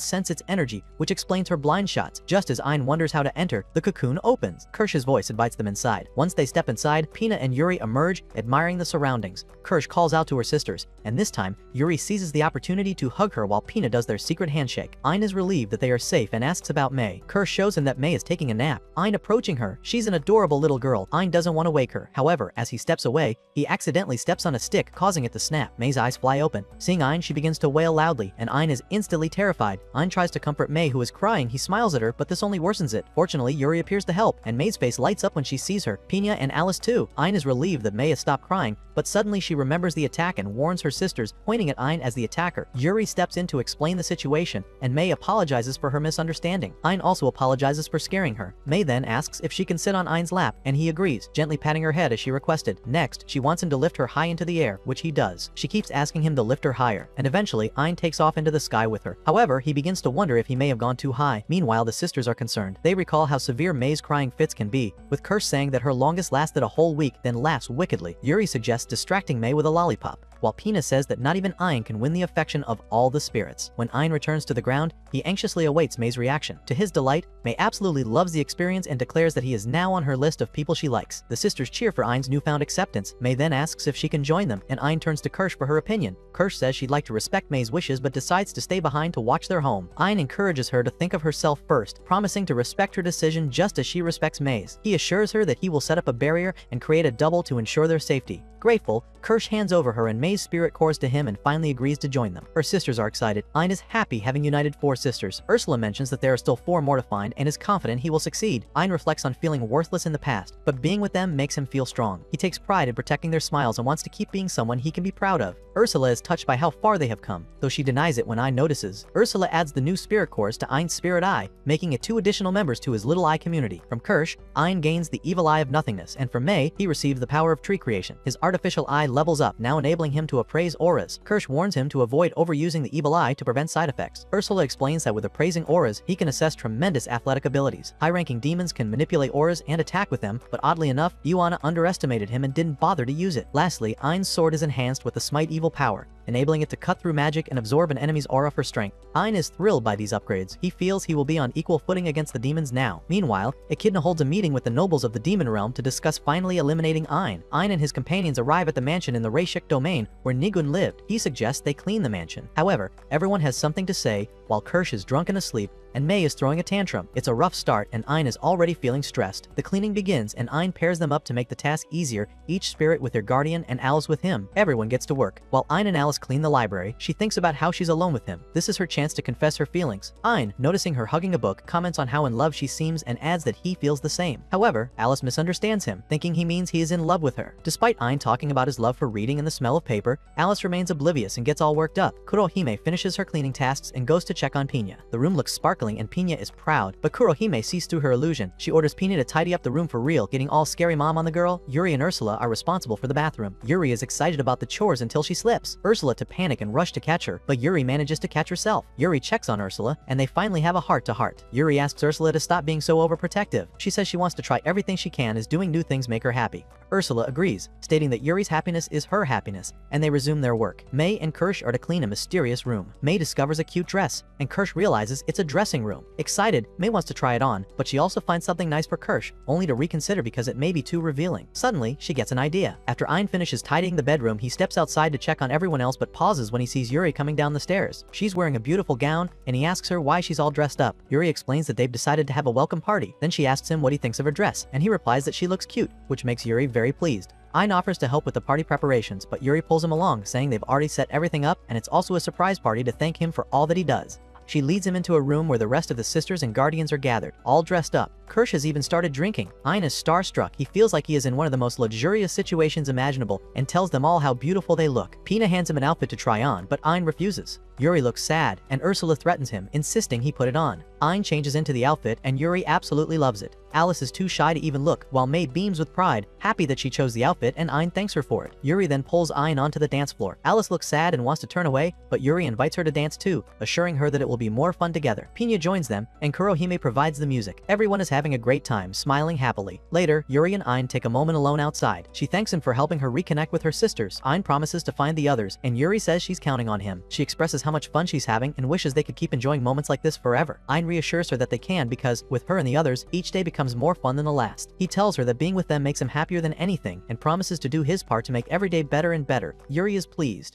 sense its energy, which explains her blind shots. Just as Ayn wonders how to enter, the cocoon opens. Kirsch's voice invites them inside. Once they step inside, Pina and Yuri emerge, admiring the surroundings. Kirsch calls out to her sisters, and this time, Yuri seizes the opportunity to hug her while Pina does their secret handshake. Ayn is relieved that they are safe and asks about May. Kirsch shows him that May is taking a nap. Ayn approaching her. She's an adorable little girl. Ayn doesn't want to wake her. However, as he steps away, he accidentally steps on a stick, causing it to snap. May's eyes fly open. Seeing Ayn, she begins to wail loudly, and Ayn is instantly terrified. Ayn tries to comfort May, who is crying. He smiles at her, but this only worsens it. Fortunately, Yuri appears to help, and May's face lights up when she sees her. Pina and Alice too. Ayn is relieved that May has stopped crying, but suddenly she remembers the attack and warns her sisters, pointing at Ayn as the attacker. Yuri steps in to explain the situation, and May apologizes for her misunderstanding. Ayn also apologizes for scaring her. May then asks if she can sit on Ein's lap, and he agrees, gently patting her head as she requested. Next, she wants him to lift her high into the air, which he does. She keeps asking him to lift her higher, and eventually Ein takes off into the sky with her. However, he begins to wonder if he may have gone too high. Meanwhile, the sisters are concerned. They recall how severe Mei's crying fits can be, with Kirsch saying that her longest lasted a whole week, then laughs wickedly. Yuri suggests distracting Mei with a lollipop, while Pina says that not even Ein can win the affection of all the spirits. When Ein returns to the ground, he anxiously awaits Mei's reaction. To his delight, Mei absolutely loves the experience and declares that he is now on her list of people she likes. The sisters cheer for Ein's newfound acceptance. Mei then asks if she can join them, and Ein turns to Kirsch for her opinion. Kirsch says she'd like to respect Mei's wishes but decides to stay behind to watch their home. Ein encourages her to think of herself first, promising to respect her decision just as she respects Mei's. He assures her that he will set up a barrier and create a double to ensure their safety. Grateful, Kirsch hands over her and Mei's spirit cores to him and finally agrees to join them. Her sisters are excited. Ein is happy having united 4 sisters. Ursula mentions that there are still 4 more to find and is confident he will succeed. Ein reflects on feeling worthless in the past, but being with them makes him feel strong. He takes pride in protecting their smiles and wants to keep being someone he can be proud of. Ursula is touched by how far they have come, though she denies it when Ein notices. Ursula adds the new spirit cores to Ein's spirit eye, making it 2 additional members to his little eye community. From Kirsch, Ein gains the evil eye of nothingness, and from Mei, he receives the power of tree creation. His artificial eye levels up, now enabling him to appraise auras. Kirsch warns him to avoid overusing the evil eye to prevent side effects. Ursula explains that with appraising auras, he can assess tremendous athletic abilities. High-ranking demons can manipulate auras and attack with them, but oddly enough, Yuana underestimated him and didn't bother to use it. Lastly, Ein's sword is enhanced with the Smite evil power, enabling it to cut through magic and absorb an enemy's aura for strength. Ein is thrilled by these upgrades. He feels he will be on equal footing against the demons now. Meanwhile, Echidna holds a meeting with the nobles of the demon realm to discuss finally eliminating Ein. Ein and his companions arrive at the mansion in the Reishik domain where Nigun lived. He suggests they clean the mansion. However, everyone has something to say while Kirsch is drunk and asleep, and Mei is throwing a tantrum. It's a rough start and Ein is already feeling stressed. The cleaning begins and Ein pairs them up to make the task easier, each spirit with their guardian and Alice with him. Everyone gets to work. While Ein and Alice clean the library, she thinks about how she's alone with him. This is her chance to confess her feelings. Ein, noticing her hugging a book, comments on how in love she seems and adds that he feels the same. However, Alice misunderstands him, thinking he means he is in love with her. Despite Ein talking about his love for reading and the smell of paper, Alice remains oblivious and gets all worked up. Kurohime finishes her cleaning tasks and goes to check on Pina. The room looks sparkling and Pina is proud, but Kurohime sees through her illusion. She orders Pina to tidy up the room for real, getting all scary mom on the girl. Yuri and Ursula are responsible for the bathroom. Yuri is excited about the chores until she slips. Ursula to panic and rush to catch her, but Yuri manages to catch herself. Yuri checks on Ursula, and they finally have a heart-to-heart. Yuri asks Ursula to stop being so overprotective. She says she wants to try everything she can as doing new things make her happy. Ursula agrees, stating that Yuri's happiness is her happiness, and they resume their work. Mei and Kirsch are to clean a mysterious room. Mei discovers a cute dress, and Kirsch realizes it's a dressing room. Excited, Mei wants to try it on, but she also finds something nice for Kirsch, only to reconsider because it may be too revealing. Suddenly, she gets an idea. After Ein finishes tidying the bedroom, he steps outside to check on everyone else but pauses when he sees Yuri coming down the stairs. She's wearing a beautiful gown, and he asks her why she's all dressed up. Yuri explains that they've decided to have a welcome party. Then she asks him what he thinks of her dress, and he replies that she looks cute, which makes Yuri very pleased. Ein offers to help with the party preparations, but Yuri pulls him along, saying they've already set everything up and it's also a surprise party to thank him for all that he does. She leads him into a room where the rest of the sisters and guardians are gathered, all dressed up. Kirsch has even started drinking. Ein is starstruck. He feels like he is in one of the most luxurious situations imaginable and tells them all how beautiful they look. Pina hands him an outfit to try on, but Ein refuses. Yuri looks sad, and Ursula threatens him, insisting he put it on. Ein changes into the outfit, and Yuri absolutely loves it. Alice is too shy to even look, while Mei beams with pride, happy that she chose the outfit, and Ein thanks her for it. Yuri then pulls Ein onto the dance floor. Alice looks sad and wants to turn away, but Yuri invites her to dance too, assuring her that it will be more fun together. Pina joins them, and Kurohime provides the music. Everyone is having a great time, smiling happily. Later, Yuri and Ein take a moment alone outside. She thanks him for helping her reconnect with her sisters. Ein promises to find the others, and Yuri says she's counting on him. She expresses how much fun she's having and wishes they could keep enjoying moments like this forever. Ein reassures her that they can because, with her and the others, each day becomes more fun than the last. He tells her that being with them makes him happier than anything and promises to do his part to make every day better and better. Yuri is pleased.